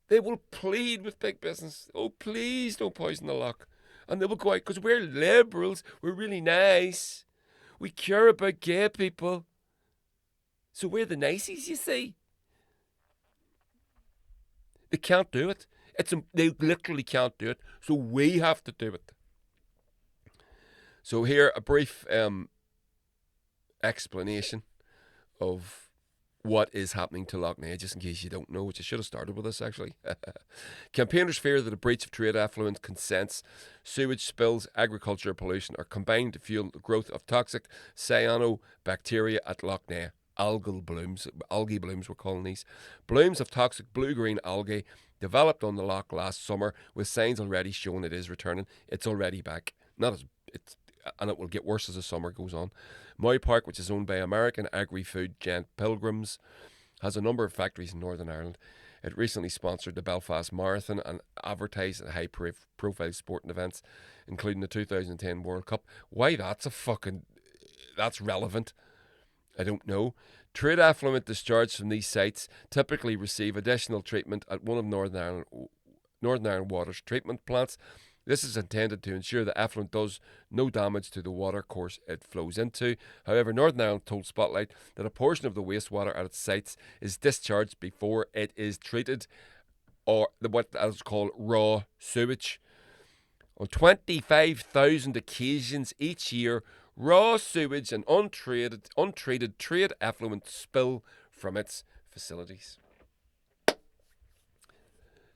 They will plead with big business. Oh, please don't poison the loch. And they will go out, because we're liberals, we're really nice. We care about gay people. So we're the niceys, you see. They can't do it. They literally can't do it. So we have to do it. So here, a brief explanation of what is happening to Lough Neagh, just in case you don't know, which I should have started with this actually. Campaigners fear that a breach of trade effluent consents, sewage spills, agricultural pollution are combined to fuel the growth of toxic cyanobacteria at Lough Neagh. Algae blooms, we're calling these. Blooms of toxic blue-green algae developed on the loch last summer, with signs already showing it is returning. It's already back. And it will get worse as the summer goes on. Moy Park, which is owned by American agri-food giant Pilgrims, has a number of factories in Northern Ireland. It recently sponsored the Belfast Marathon and advertised at high-profile sporting events, including the 2010 World Cup. Why that's relevant, I don't know. Trade effluent discharged from these sites typically receive additional treatment at one of Northern Ireland Water's treatment plants. This is intended to ensure that effluent does no damage to the water course it flows into. However, Northern Ireland told Spolight that a portion of the wastewater at its sites is discharged before it is treated, or what is called raw sewage. On 25,000 occasions each year, raw sewage and untreated trade effluent spill from its facilities.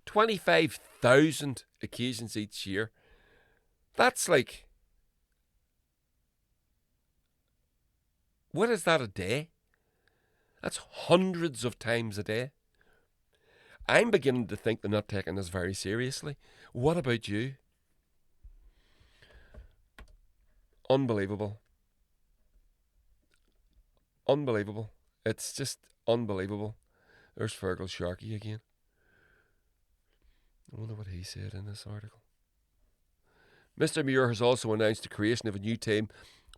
25,000 occasions each year. That's like, what is that a day? That's hundreds of times a day. I'm beginning to think they're not taking this very seriously. What about you? Unbelievable. Unbelievable. It's just unbelievable. There's Fergal Sharkey again. I wonder what he said in this article. Mr. Muir has also announced the creation of a new team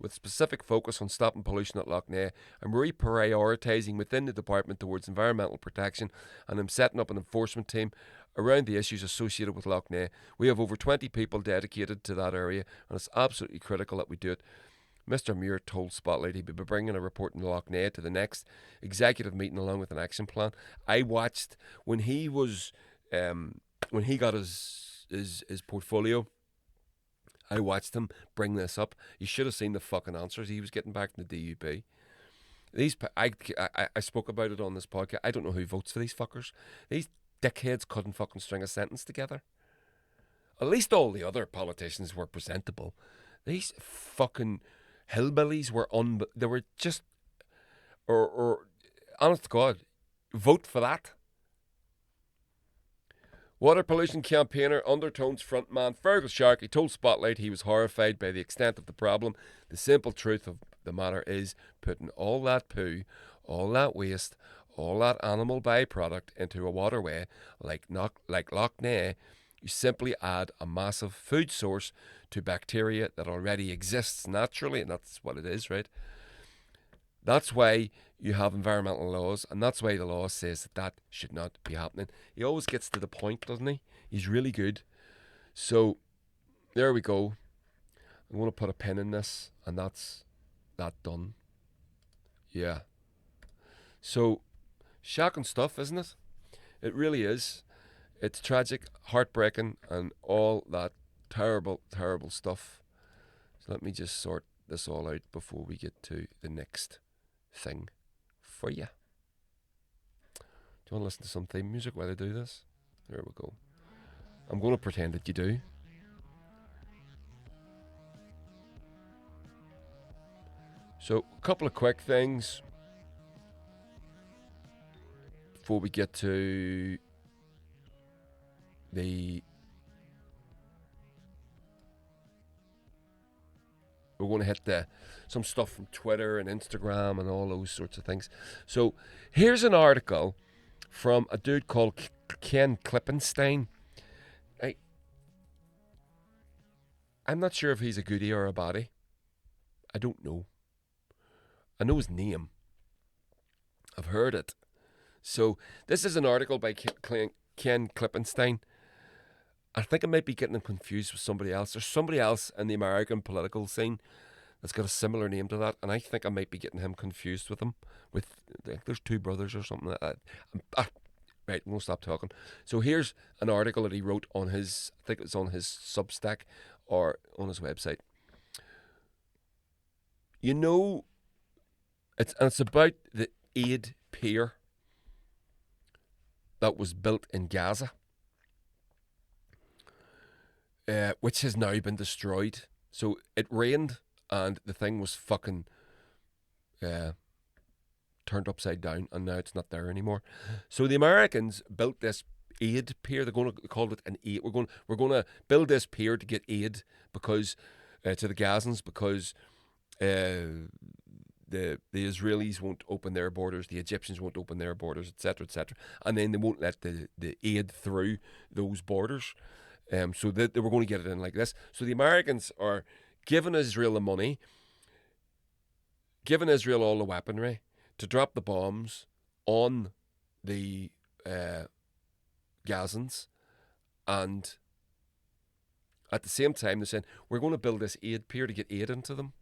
with specific focus on stopping pollution at Lough Neagh and reprioritising within the department towards environmental protection, and I'm setting up an enforcement team around the issues associated with Lough Neagh. We have over 20 people dedicated to that area, and it's absolutely critical that we do it. Mr. Muir told Spotlight he'd be bringing a report on Lough Neagh to the next executive meeting along with an action plan. I watched when he was when he got his portfolio. I watched him bring this up. You should have seen the fucking answers he was getting back from the DUP. I spoke about it on this podcast. I don't know who votes for these fuckers. These dickheads couldn't fucking string a sentence together. At least all the other politicians were presentable. These fucking hillbillies were they were just, or honest to God, vote for that. Water pollution campaigner Undertones frontman Fergal Sharkey told Spotlight he was horrified by the extent of the problem. The simple truth of the matter is, putting all that poo, all that waste, all that animal byproduct into a waterway like Lough Neagh, you simply add a massive food source to bacteria that already exists naturally, and that's what it is, right? That's why you have environmental laws, and that's why the law says that should not be happening. He always gets to the point, doesn't he? He's really good. So, there we go. I'm going to put a pin in this, and that's that done. Yeah. So, shocking stuff, isn't it? It really is. It's tragic, heartbreaking, and all that terrible, terrible stuff. So let me just sort this all out before we get to the next thing for you. Do you want to listen to some theme music while I do this? There we go. I'm going to pretend that you do. So, a couple of quick things before we get to we're going to hit some stuff from Twitter and Instagram and all those sorts of things. So here's an article from a dude called Ken Klippenstein. I'm not sure if he's a goodie or a baddie. I don't know. I know his name. I've heard it. So this is an article by Ken Klippenstein. I think I might be getting him confused with somebody else. There's somebody else in the American political scene that's got a similar name to that, and I think I might be getting him confused with him. There's two brothers or something like that. Right, I'm going to stop talking. So here's an article that he wrote on his, I think it was on his Substack or on his website. You know, it's about the aid pier that was built in Gaza. Which has now been destroyed. So it rained and the thing was fucking turned upside down, and now it's not there anymore. So the Americans built this aid pier. They're going to call it an aid. We're going to build this pier to get aid because to the Gazans because the Israelis won't open their borders, the Egyptians won't open their borders, etc., etc., and then they won't let the aid through those borders. So they were going to get it in like this. So the Americans are giving Israel the money, giving Israel all the weaponry to drop the bombs on the Gazans, and at the same time they're saying, we're going to build this aid pier to get aid into them.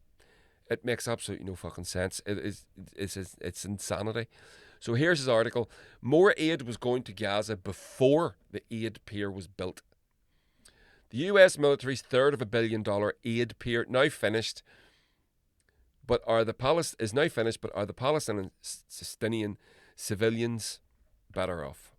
It makes absolutely no fucking sense. It's insanity. So here's his article. More aid was going to Gaza before the aid pier was built. The US military's third of $1 billion aid pier now finished, but are the Palestinian civilians better off?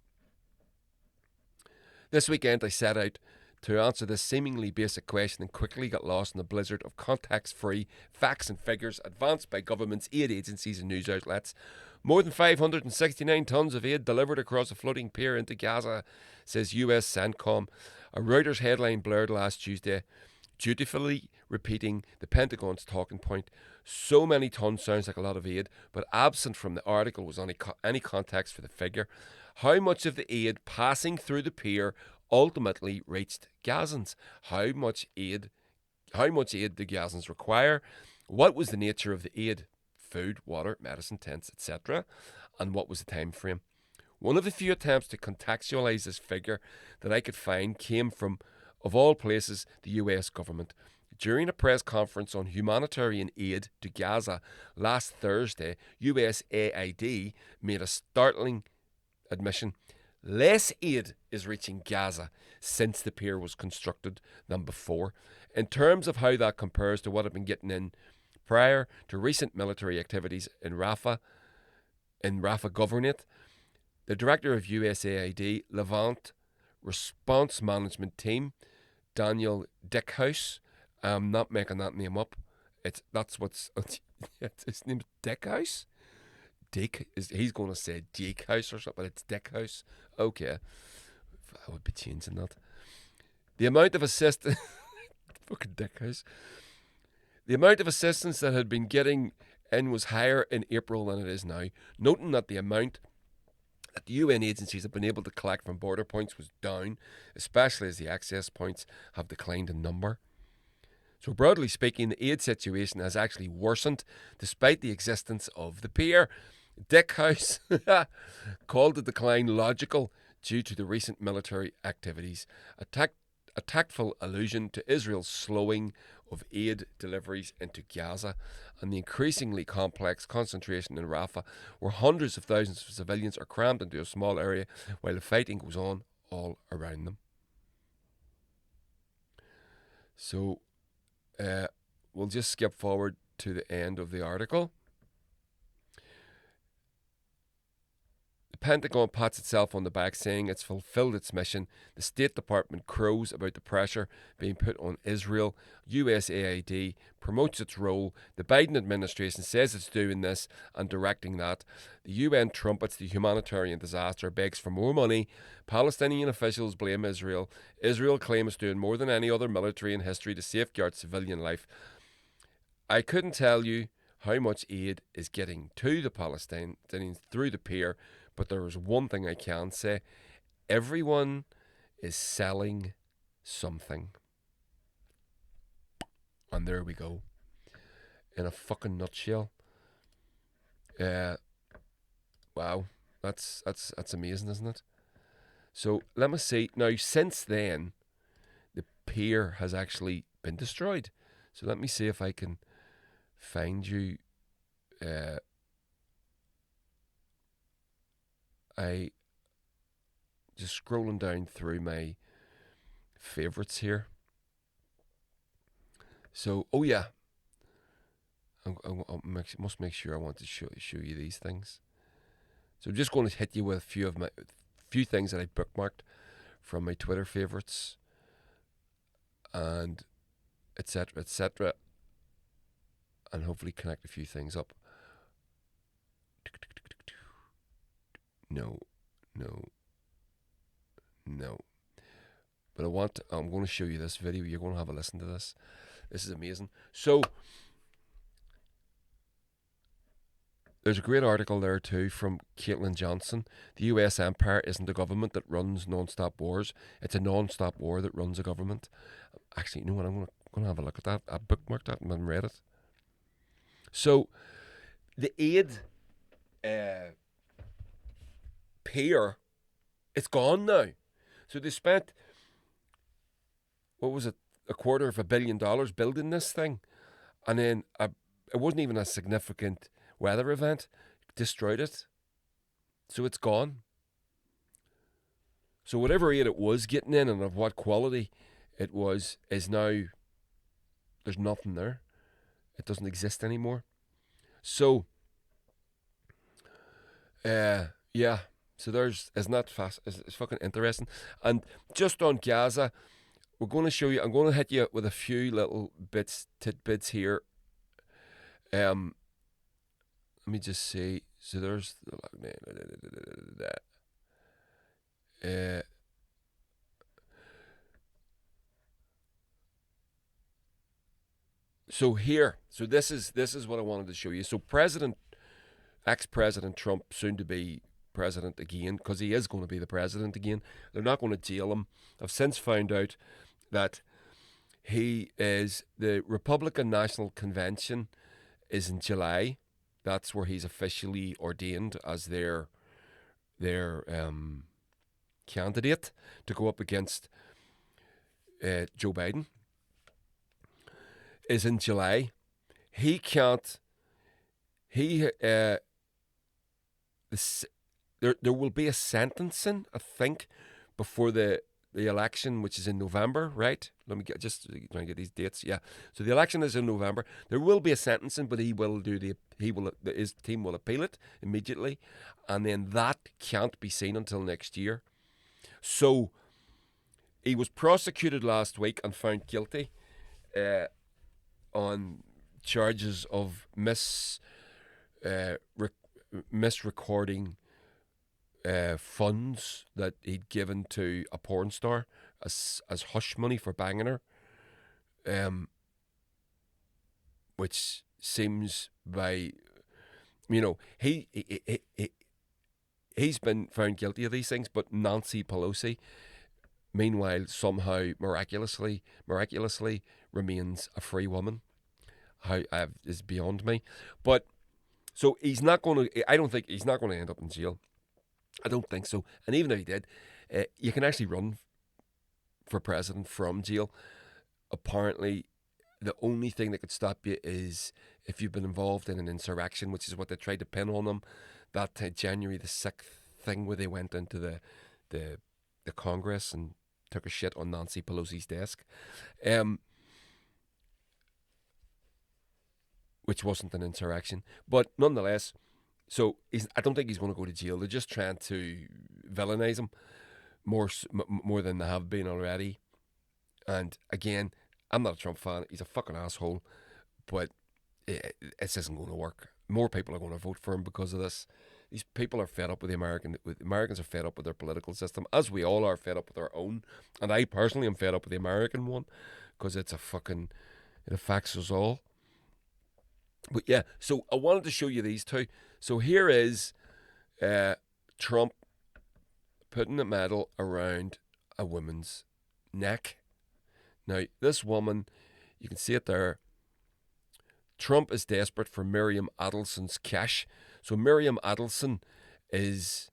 This weekend I set out to answer this seemingly basic question and quickly got lost in the blizzard of context-free facts and figures advanced by governments, aid agencies and news outlets. More than 569 tons of aid delivered across a floating pier into Gaza, says US CENTCOM. A Reuters headline blurred last Tuesday, dutifully repeating the Pentagon's talking point. So many tons sounds like a lot of aid, but absent from the article was any context for the figure. How much of the aid passing through the pier ultimately reached Gazans? How much aid do Gazans require? What was the nature of the aid? Food, water, medicine, tents, etc. And what was the time frame? One of the few attempts to contextualise this figure that I could find came from, of all places, the US government. During a press conference on humanitarian aid to Gaza last Thursday, USAID made a startling admission. Less aid is reaching Gaza since the pier was constructed than before. In terms of how that compares to what had been getting in prior to recent military activities in Rafah Governorate. The director of USAID Levant Response Management Team, Daniel Dickhouse, I'm not making that name up. His name's Dickhouse. He's going to say Dickhouse or something, but it's Dickhouse. Okay, I would be changing that. The amount of assistance, fucking Dickhouse. The amount of assistance that had been getting in was higher in April than it is now, noting that the amount that the UN agencies have been able to collect from border points was down, especially as the access points have declined in number. So broadly speaking, the aid situation has actually worsened despite the existence of the pier. Dickhouse called the decline logical due to the recent military activities, a tactful allusion to Israel's slowing of aid deliveries into Gaza and the increasingly complex concentration in Rafah, where hundreds of thousands of civilians are crammed into a small area while the fighting goes on all around them. So we'll just skip forward to the end of the article. The Pentagon pats itself on the back, saying it's fulfilled its mission. The State Department crows about the pressure being put on Israel. USAID promotes its role. The Biden administration says it's doing this and directing that. The UN trumpets the humanitarian disaster, begs for more money. Palestinian officials blame Israel. Israel claims it's doing more than any other military in history to safeguard civilian life. I couldn't tell you how much aid is getting to the Palestinians through the pier, but there is one thing I can say. Everyone is selling something. And there we go. In a fucking nutshell. Wow. That's amazing, isn't it? So let me see. Now, since then, the pier has actually been destroyed. So let me see if I can find you. I just scrolling down through my favorites here. So, oh yeah, I must make sure I want to show you these things. So I'm just going to hit you with a few things that I bookmarked from my Twitter favorites, and etc., and hopefully connect a few things up. No. But I'm going to show you this video. You're going to have a listen to this. This is amazing. So, there's a great article there too from Caitlin Johnson. The US empire isn't a government that runs non-stop wars. It's a non-stop war that runs a government. Actually, you know what? I'm going to have a look at that. I bookmarked that and read it. So, the aid pier, it's gone now. So they spent, what was it, $250 million building this thing, and then it wasn't even a significant weather event, destroyed it. So it's gone. So whatever aid it was getting in and of what quality it was is now, there's nothing there. It doesn't exist anymore. So, yeah. So isn't that fast? It's fucking interesting. And just on Gaza, we're going to show you, I'm going to hit you with a few little tidbits here. Let me just see. So there's so here. So this is what I wanted to show you. So ex-President Trump, soon to be president again, because he is going to be the president again. They're not going to jail him. I've since found out that the Republican National Convention is in July. That's where he's officially ordained as their candidate to go up against Joe Biden. Is in July. He can't. There will be a sentencing, I think, before the the election, which is in November, right? Let me just try and get these dates. Yeah, so the election is in November. There will be a sentencing, but his team will appeal it immediately, and then that can't be seen until next year. So he was prosecuted last week and found guilty on charges of misrecording funds that he'd given to a porn star as hush money for banging her, which seems he's been found guilty of these things, but Nancy Pelosi, meanwhile, somehow miraculously remains a free woman. How is beyond me, but so he's not going to. I don't think he's not going to end up in jail. I don't think so. And even if he did, you can actually run for president from jail. Apparently, the only thing that could stop you is if you've been involved in an insurrection, which is what they tried to pin on him. That January the 6th thing where they went into the Congress and took a shit on Nancy Pelosi's desk. Which wasn't an insurrection. But nonetheless, so I don't think he's going to go to jail. They're just trying to villainize him more than they have been already. And again, I'm not a Trump fan. He's a fucking asshole. But it isn't going to work. More people are going to vote for him because of this. These people are fed up with Americans are fed up with their political system, as we all are fed up with our own. And I personally am fed up with the American one because it affects us all. But yeah, so I wanted to show you these two. So here is Trump putting a medal around a woman's neck. Now, this woman, you can see it there. Trump is desperate for Miriam Adelson's cash. So Miriam Adelson is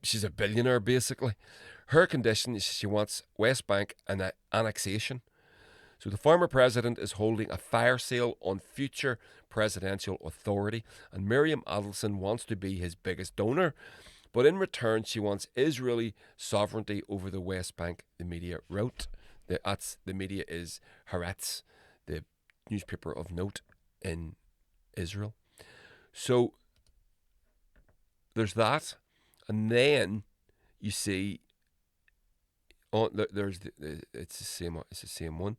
she's a billionaire, basically. Her condition is she wants West Bank and annexation. So the former president is holding a fire sale on future presidential authority, and Miriam Adelson wants to be his biggest donor, but in return she wants Israeli sovereignty over the West Bank, the media wrote. The media is Haaretz, the newspaper of note in Israel. So there's that, and then you see, it's the same one.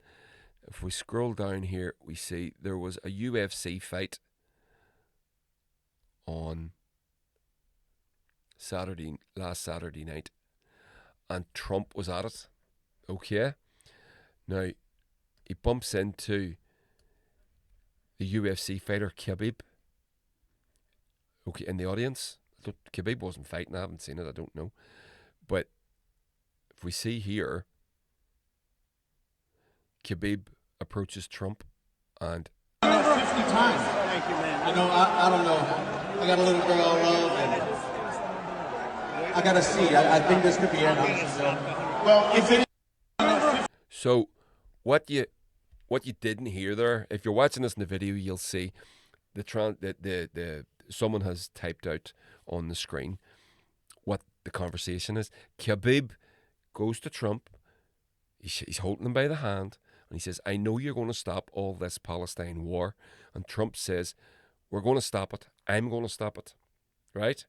If we scroll down here, we see there was a UFC fight on last Saturday night, and Trump was at it. Okay. Now, he bumps into the UFC fighter Khabib. Okay, in the audience. Khabib wasn't fighting, I haven't seen it, I don't know. But if we see here, Khabib approaches Trump and 50 times. Thank you, man. I don't know. I got a little girl I love, and I gotta see. I think this could be ending. Well, if it. So, what you didn't hear there, if you're watching this in the video, you'll see the someone has typed out on the screen what the conversation is. Khabib goes to Trump. He's holding him by the hand. And he says, I know you're going to stop all this Palestine war. And Trump says, we're going to stop it. I'm going to stop it. Right?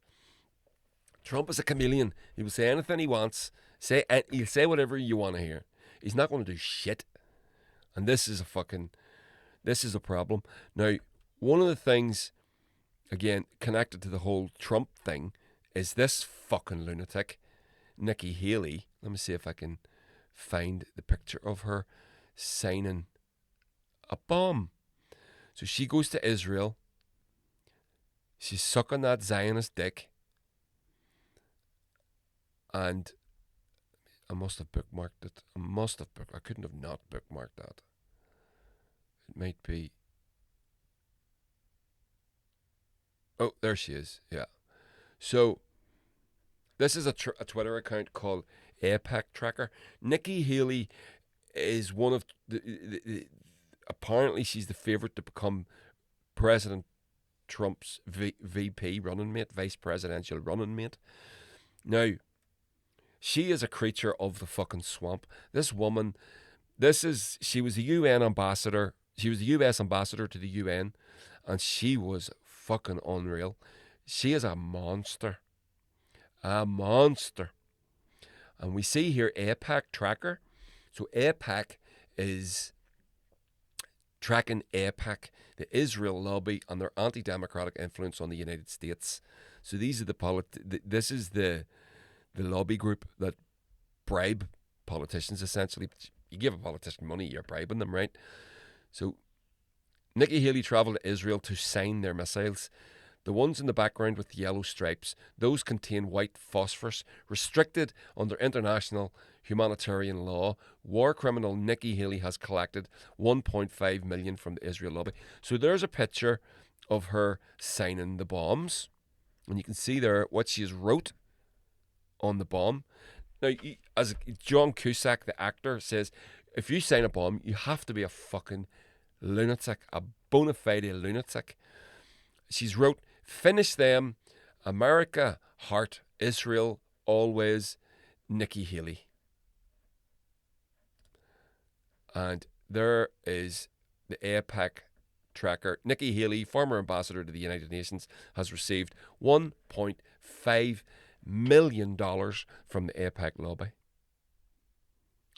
Trump is a chameleon. He will say anything he wants. He'll say whatever you want to hear. He's not going to do shit. And this is a problem. Now, one of the things, again, connected to the whole Trump thing, is this fucking lunatic, Nikki Haley. Let me see if I can find the picture of her signing a bomb. So she goes to Israel. She's sucking that Zionist dick. And I must have bookmarked it. I couldn't have not bookmarked that. It might be. Oh, there she is. Yeah. So this is a Twitter account called APEC Tracker. Nikki Haley is one of apparently she's the favourite to become President Trump's VP running mate, vice presidential running mate. Now, She is a creature of the fucking swamp. This woman, she was the UN ambassador. She was the US ambassador to the UN, and she was fucking unreal. She is a monster. A monster. And we see here AIPAC tracker. So AIPAC is tracking AIPAC, the Israel lobby, and their anti-democratic influence on the United States. So these are this is the lobby group that bribe politicians, essentially. You give a politician money, you're bribing them, right? So Nikki Haley travelled to Israel to sign their missiles. The ones in the background with the yellow stripes, those contain white phosphorus, restricted under international humanitarian law. War criminal Nikki Haley has collected $1.5 million from the Israel lobby. So there's a picture of her signing the bombs. And you can see there what she has wrote on the bomb. Now, as John Cusack, the actor, says, if you sign a bomb, you have to be a fucking lunatic, a bona fide lunatic. She's wrote, finish them, America, heart, Israel, always, Nikki Haley. And there is the AIPAC tracker. Nikki Haley, former ambassador to the United Nations, has received $1.5 million from the AIPAC lobby.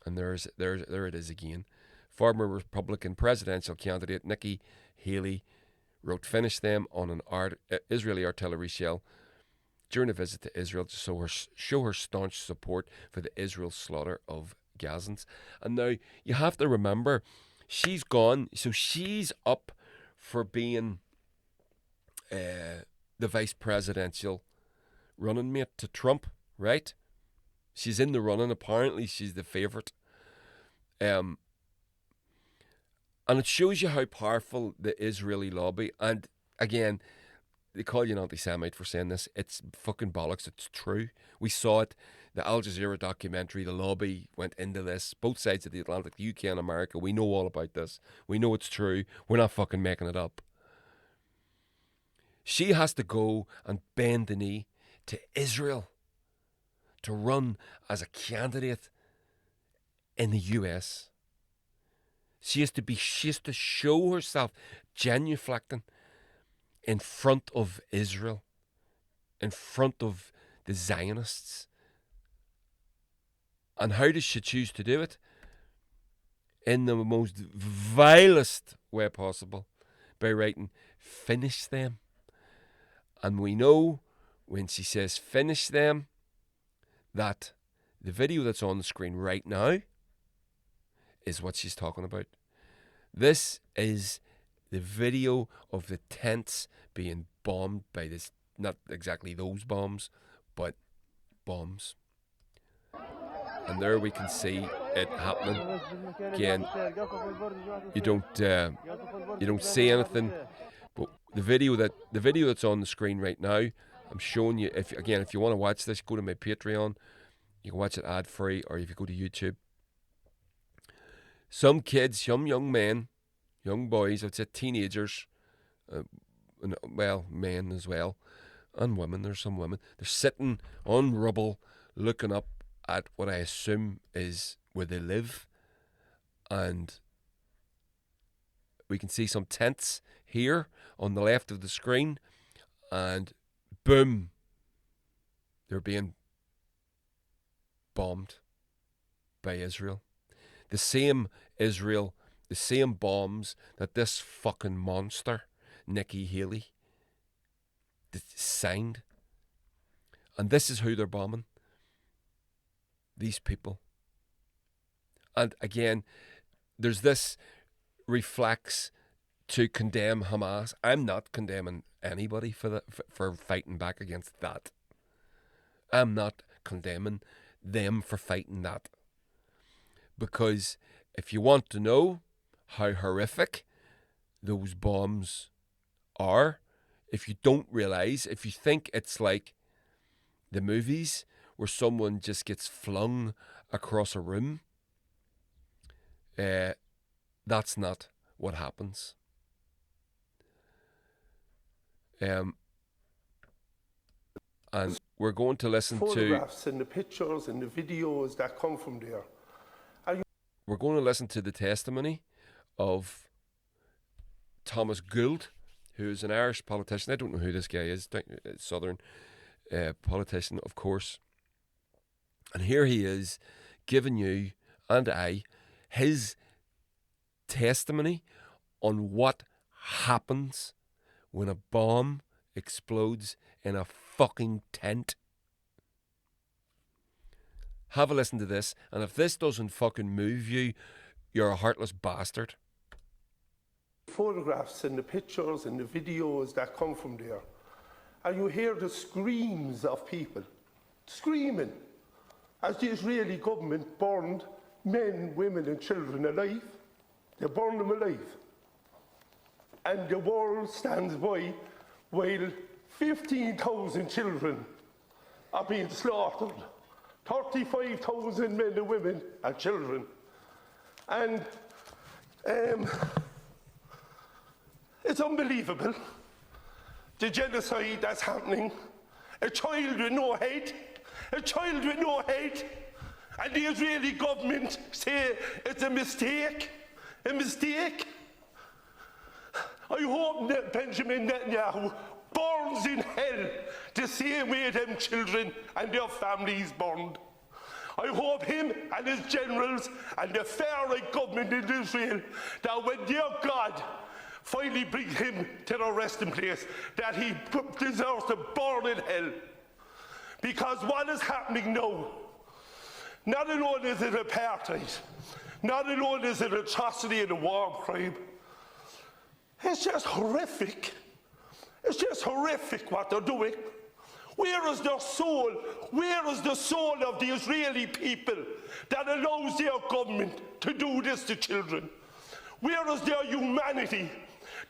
And there it is again. Former Republican presidential candidate Nikki Haley wrote, finish them on an Israeli artillery shell during a visit to Israel to show her staunch support for the Israel slaughter of Gazans. And now you have to remember, she's gone, so she's up for being the vice presidential running mate to Trump, right? She's in the running. Apparently, she's the favourite. And it shows you how powerful the Israeli lobby, and again, they call you an anti-Semite for saying this. It's fucking bollocks. It's true. We saw it. The Al Jazeera documentary, the lobby went into this. Both sides of the Atlantic, the UK and America, we know all about this. We know it's true. We're not fucking making it up. She has to go and bend the knee to Israel to run as a candidate in the US. She has to show herself genuflecting in front of Israel, in front of the Zionists. And how does she choose to do it? In the most vilest way possible, by writing, finish them. And we know when she says finish them, that the video that's on the screen right now is what she's talking about. This is the video of the tents being bombed by this, not exactly those bombs, but bombs. And there we can see it happening. Again, you don't see anything, but the video that's on the screen right now, I'm showing you. If you want to watch this, go to my Patreon. You can watch it ad free, or if you go to YouTube. Some kids, some young men, young boys, I'd say teenagers, men as well, and women. There's some women. They're sitting on rubble, looking up at what I assume is where they live, and we can see some tents here on the left of the screen, and boom, they're being bombed by Israel. The same Israel, the same bombs that this fucking monster, Nikki Haley, signed. And this is who they're bombing. These people. And again, there's this reflex to condemn Hamas. I'm not condemning anybody for fighting back against that. I'm not condemning them for fighting that. Because if you want to know how horrific those bombs are, if you don't realise, if you think it's like the movies where someone just gets flung across a room, that's not what happens. And we're going to listen to photographs and the pictures and the videos that come from there. We're going to listen to the testimony of Thomas Gould, who is an Irish politician. I don't know who this guy is, Southern politician, of course. And here he is giving you and I his testimony on what happens when a bomb explodes in a fucking tent. Have a listen to this, and if this doesn't fucking move you, you're a heartless bastard. Photographs and the pictures and the videos that come from there. And you hear the screams of people screaming as the Israeli government burned men, women and children alive. They burned them alive. And the world stands by while 15,000 children are being slaughtered. 35,000 men and women and children. And it's unbelievable, the genocide that's happening. A child with no head, a child with no head. And the Israeli government say it's a mistake, a mistake. I hope that Benjamin Netanyahu burns in hell the same way them children and their families burned. I hope him and his generals and the far-right government in Israel, that when their God finally brings him to the resting place, that he deserves to burn in hell. Because what is happening now, not alone is it apartheid, not alone is it atrocity and a war crime, it's just horrific. It's just horrific what they're doing. Where is their soul? Where is the soul of the Israeli people that allows their government to do this to children? Where is their humanity?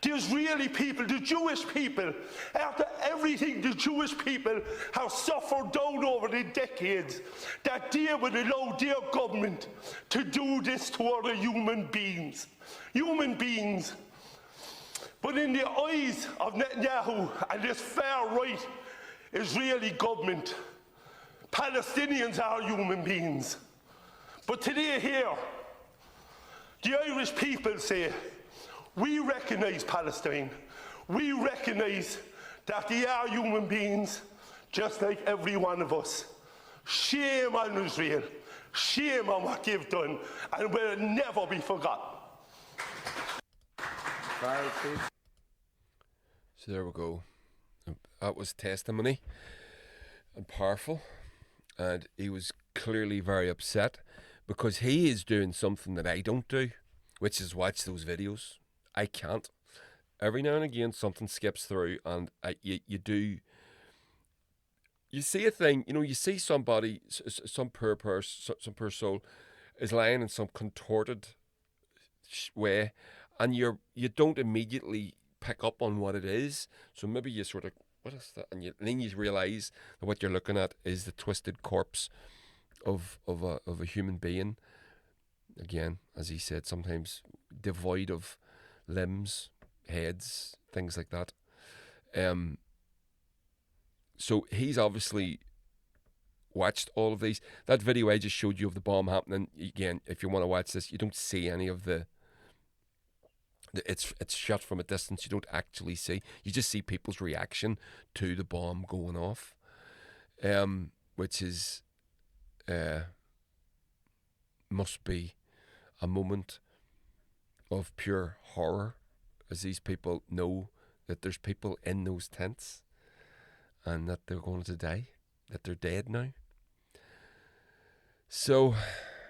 The Israeli people, the Jewish people, after everything the Jewish people have suffered down over the decades, that they would allow their government to do this to other human beings. Human beings. But in the eyes of Netanyahu and this far-right Israeli government, Palestinians are human beings. But today here, the Irish people say, we recognise Palestine. We recognise that they are human beings, just like every one of us. Shame on Israel. Shame on what they've done, and will never be forgotten. So there we go. That was testimony and powerful, and he was clearly very upset because he is doing something that I don't do, which is watch those videos. I can't. Every now and again something skips through, and you see a thing, you see somebody, some poor person, some poor soul is lying in some contorted way, and you don't immediately pick up on what it is. So maybe you sort of, what is that? And then you realise that what you're looking at is the twisted corpse of a human being. Again, as he said, sometimes devoid of limbs, heads, things like that. So he's obviously watched all of these. That video I just showed you of the bomb happening, again, if you want to watch this, you don't see any of it's shot from a distance. You don't actually see. You just see people's reaction to the bomb going off, which is must be a moment of pure horror, as these people know that there's people in those tents and that they're going to die, that they're dead now. So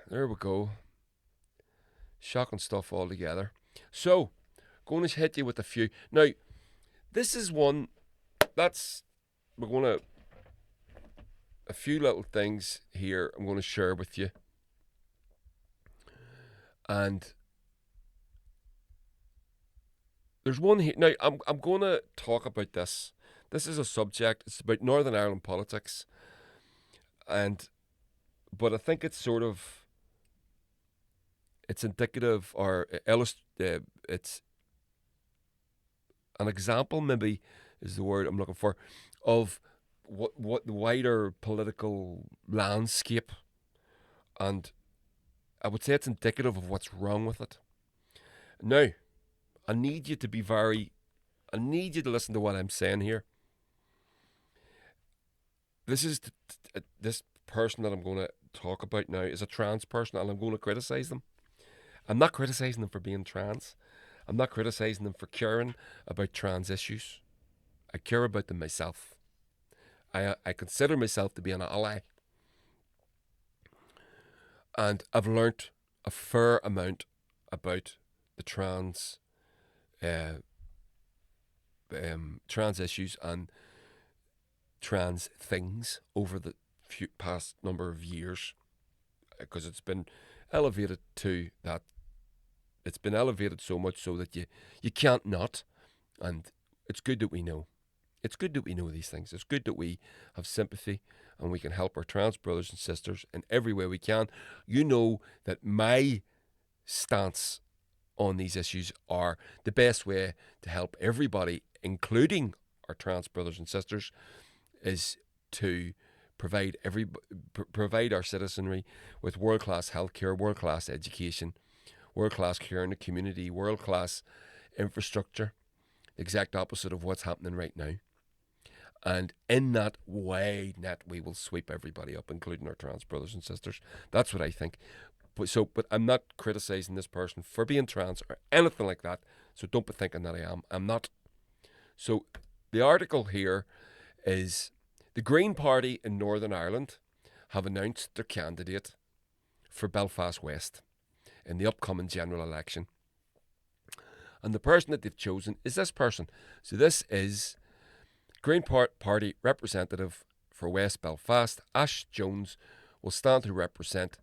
there we go. Shocking stuff altogether. So, going to hit you with a few. Now, this is one we're going to, a few little things here I'm going to share with you. And there's one here. Now, I'm going to talk about this. This is a subject. It's about Northern Ireland politics. But I think it's sort of, it's indicative, or it's an example, maybe is the word I'm looking for, of what the wider political landscape, and I would say it's indicative of what's wrong with it. Now, I need you to listen to what I'm saying here. This person that I'm going to talk about now is a trans person, and I'm going to criticise them. I'm not criticising them for being trans. I'm not criticising them for caring about trans issues. I care about them myself. I consider myself to be an ally. And I've learnt a fair amount about the trans issues and trans things over the past number of years, because it's been elevated to that. It's been elevated so much so that you can't not, and it's good that we know. It's good that we know these things. It's good that we have sympathy and we can help our trans brothers and sisters in every way we can. You know that my stance on these issues are the best way to help everybody, including our trans brothers and sisters, is to provide our citizenry with world-class healthcare, world-class education, world-class care in the community, world-class infrastructure, the exact opposite of what's happening right now. And in that wide net, we will sweep everybody up, including our trans brothers and sisters. That's what I think. But I'm not criticising this person for being trans or anything like that. So don't be thinking that I am. I'm not. So the article here is the Green Party in Northern Ireland have announced their candidate for Belfast West in the upcoming general election. And the person that they've chosen is this person. So this is Green Party representative for West Belfast. Ash Jones will stand to represent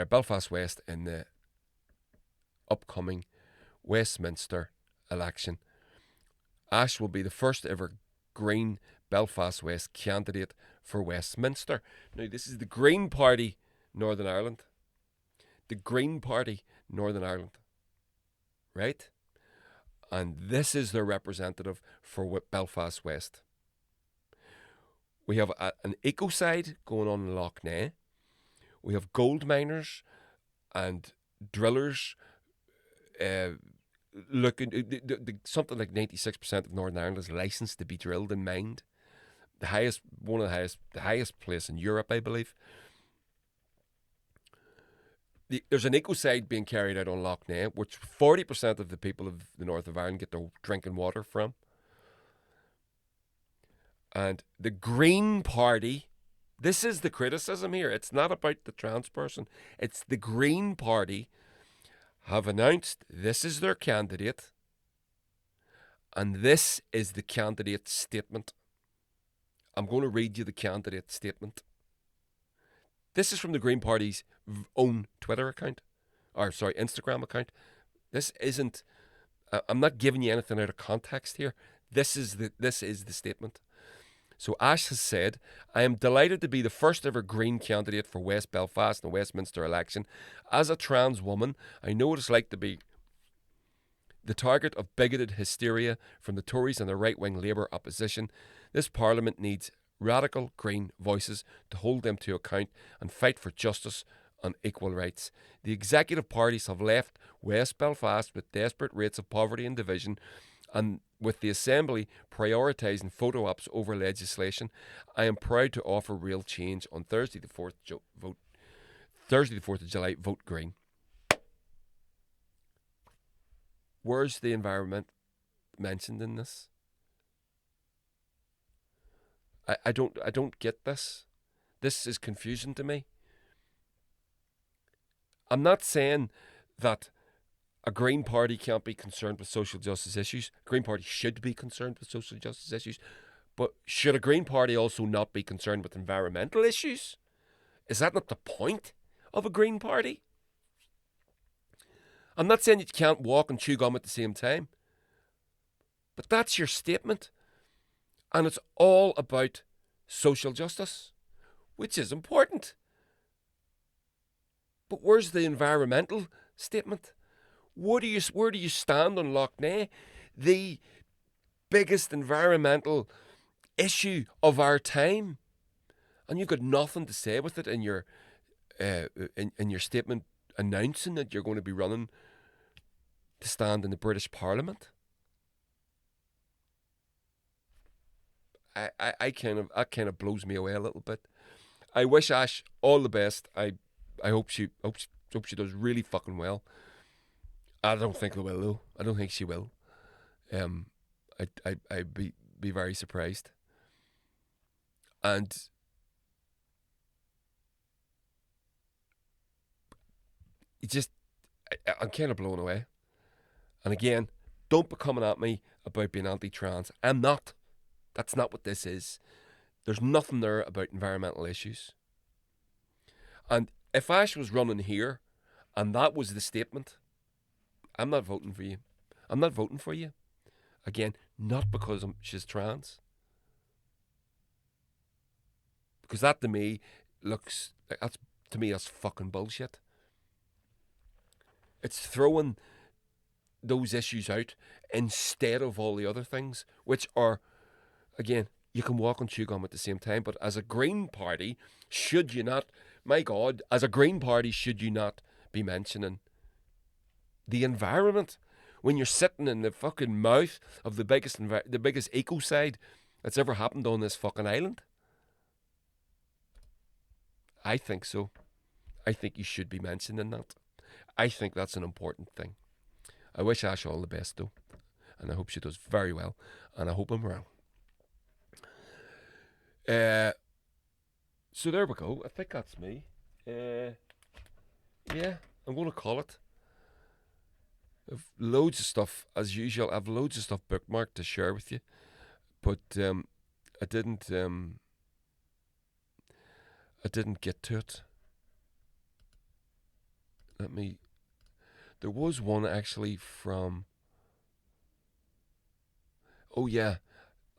Belfast West in the upcoming Westminster election. Ash will be the first ever Green Belfast West candidate for Westminster. Now, this is the Green Party Northern Ireland. The Green Party Northern Ireland. Right? And this is their representative for Belfast West. We have an ecocide going on in Lough Neagh. We have gold miners and drillers something like 96% of Northern Ireland is licensed to be drilled and mined. The highest place in Europe, I believe. There's an ecocide being carried out on Lough Neagh, which 40% of the people of the north of Ireland get their drinking water from. And the Green Party, this is the criticism here. It's not about the trans person. It's the Green Party have announced this is their candidate. And this is the candidate statement. I'm going to read you the candidate statement. This is from the Green Party's own Twitter account, Instagram account. This isn't. I'm not giving you anything out of context here. This is the statement. So Ash has said, "I am delighted to be the first ever Green candidate for West Belfast in the Westminster election. As a trans woman, I know what it's like to be the target of bigoted hysteria from the Tories and the right-wing Labour opposition. This Parliament needs radical Green voices to hold them to account and fight for justice and equal rights. The executive parties have left West Belfast with desperate rates of poverty and division, and with the Assembly prioritising photo ops over legislation. I am proud to offer real change on Thursday the 4th of July. Vote Green." Where's the environment mentioned in this? I don't get this. This is confusing to me. I'm not saying that a Green Party can't be concerned with social justice issues. Green Party should be concerned with social justice issues. But should a Green Party also not be concerned with environmental issues? Is that not the point of a Green Party? I'm not saying you can't walk and chew gum at the same time. But that's your statement. And it's all about social justice, which is important. But where's the environmental statement? Where do you stand on Lough Neagh, the biggest environmental issue of our time, and you've got nothing to say with it in your statement announcing that you're going to be running to stand in the British Parliament. That kind of blows me away a little bit. I wish Ash all the best. I hope she does really fucking well. I don't think they will though. I don't think she will. I'd be very surprised. And I'm kind of blown away. And again, don't be coming at me about being anti-trans. I'm not. That's not what this is. There's nothing there about environmental issues. And if Ash was running here and that was the statement, I'm not voting for you. I'm not voting for you. Again, not because she's trans. Because that to me that's fucking bullshit. It's throwing those issues out instead of all the other things, which are, again, you can walk and chew gum at the same time. But as a Green Party, should you not, my God, as a Green Party, should you not be mentioning the environment when you're sitting in the fucking mouth of the biggest ecocide that's ever happened on this fucking island? I think so. I think you should be mentioning that. I think that's an important thing. I wish Ash all the best though, and I hope she does very well, and I hope I'm wrong. So there we go. I think that's me. Yeah, I'm going to call it. I've loads of stuff, as usual. I've loads of stuff bookmarked to share with you, but I didn't get to it. There was one actually from. Oh yeah,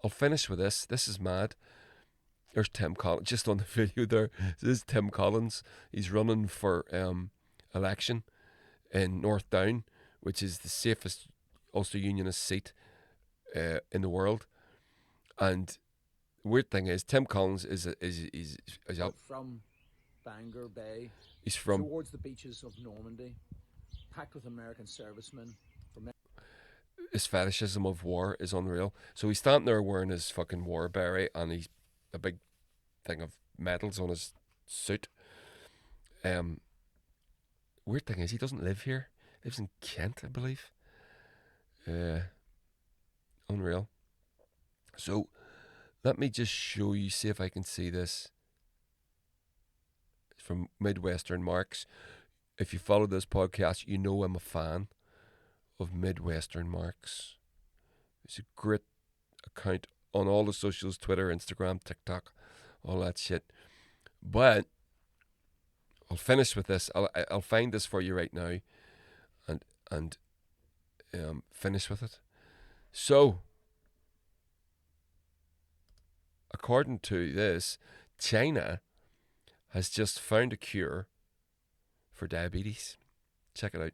I'll finish with this. This is mad. There's Tim Collins, just on the video there. This is Tim Collins. He's running for election in North Down, which is the safest Ulster Unionist seat in the world. And the weird thing is, Tim Collins is out from Bangor Bay. He's from towards the beaches of Normandy, packed with American servicemen. His fetishism of war is unreal. So he's standing there wearing his fucking war beret, and he's a big thing of medals on his suit. Weird thing is, he doesn't live here. He lives in Kent, I believe. Unreal. So let me just show you, see if I can see this. It's from Midwestern Marks. If you follow this podcast, you know I'm a fan of Midwestern Marks. It's a great account on all the socials, Twitter, Instagram, TikTok, all that shit. But I'll finish with this. I'll find this for you right now, and finish with it. So, according to this, China has just found a cure for diabetes. Check it out.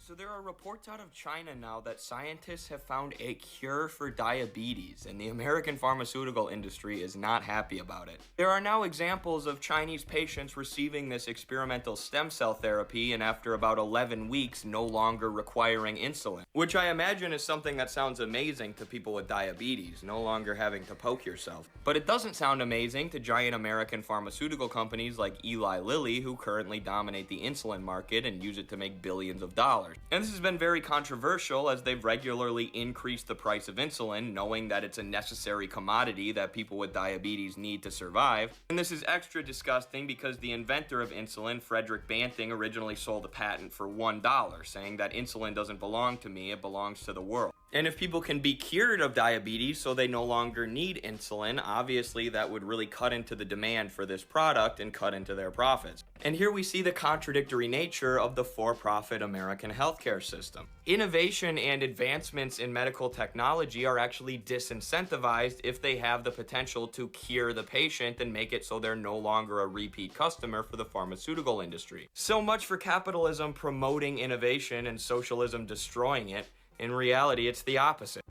So there are reports out of China now that scientists have found a cure for diabetes, and the American pharmaceutical industry is not happy about it. There are now examples of Chinese patients receiving this experimental stem cell therapy and after about 11 weeks no longer requiring insulin, which I imagine is something that sounds amazing to people with diabetes, no longer having to poke yourself. But it doesn't sound amazing to giant American pharmaceutical companies like Eli Lilly, who currently dominate the insulin market and use it to make billions of dollars. And this has been very controversial as they've regularly increased the price of insulin, knowing that it's a necessary commodity that people with diabetes need to survive. And this is extra disgusting because the inventor of insulin, Frederick Banting, originally sold a patent for $1, saying that insulin doesn't belong to me, it belongs to the world. And if people can be cured of diabetes so they no longer need insulin, obviously that would really cut into the demand for this product and cut into their profits. And here we see the contradictory nature of the for-profit American healthcare system. Innovation and advancements in medical technology are actually disincentivized if they have the potential to cure the patient and make it so they're no longer a repeat customer for the pharmaceutical industry. So much for capitalism promoting innovation and socialism destroying it. In reality, it's the opposite.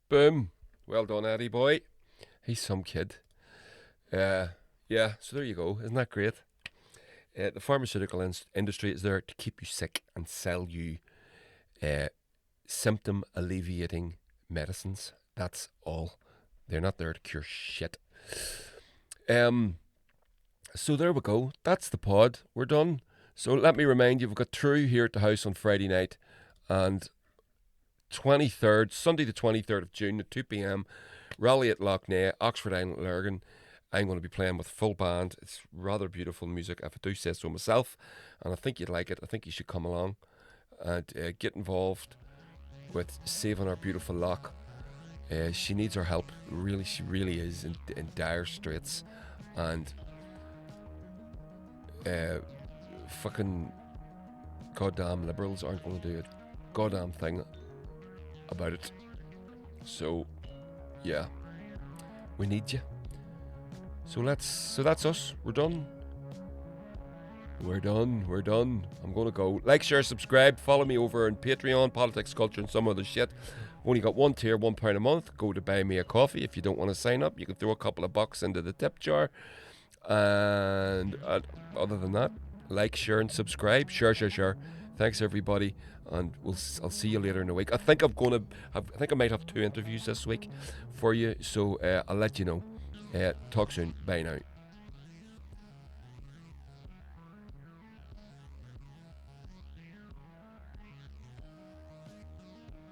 Boom. Well done, Eddie boy. He's some kid. Yeah, so there you go. Isn't that great? The pharmaceutical industry is there to keep you sick and sell you symptom alleviating medicines. That's all. They're not there to cure shit. So there we go. That's the pod. We're done. So let me remind you, we've got True here at the house on Friday night, and 23rd, Sunday the 23rd of June at 2 p.m, rally at Lough Neagh, Oxford Island, Lurgan. I'm going to be playing with full band. It's rather beautiful music, if I do say so myself, and I think you'd like it. I think you should come along and get involved with saving our beautiful Lough. She needs our help. Really, she really is in dire straits, and fucking goddamn liberals aren't going to do a goddamn thing about it. So yeah, we need you. So that's us. We're done. We're done. I'm gonna go. Like, share, subscribe, follow me over on Patreon, Politics, Culture, and some other shit. Only got one tier, £1 a month. Go to buy me a coffee. If you don't want to sign up, you can throw a couple of bucks into the tip jar. And other than that, like, share, and subscribe. Share. Thanks everybody, and I'll see you later in the week. I think I might have 2 interviews this week for you, so I'll let you know. Talk soon. Bye now.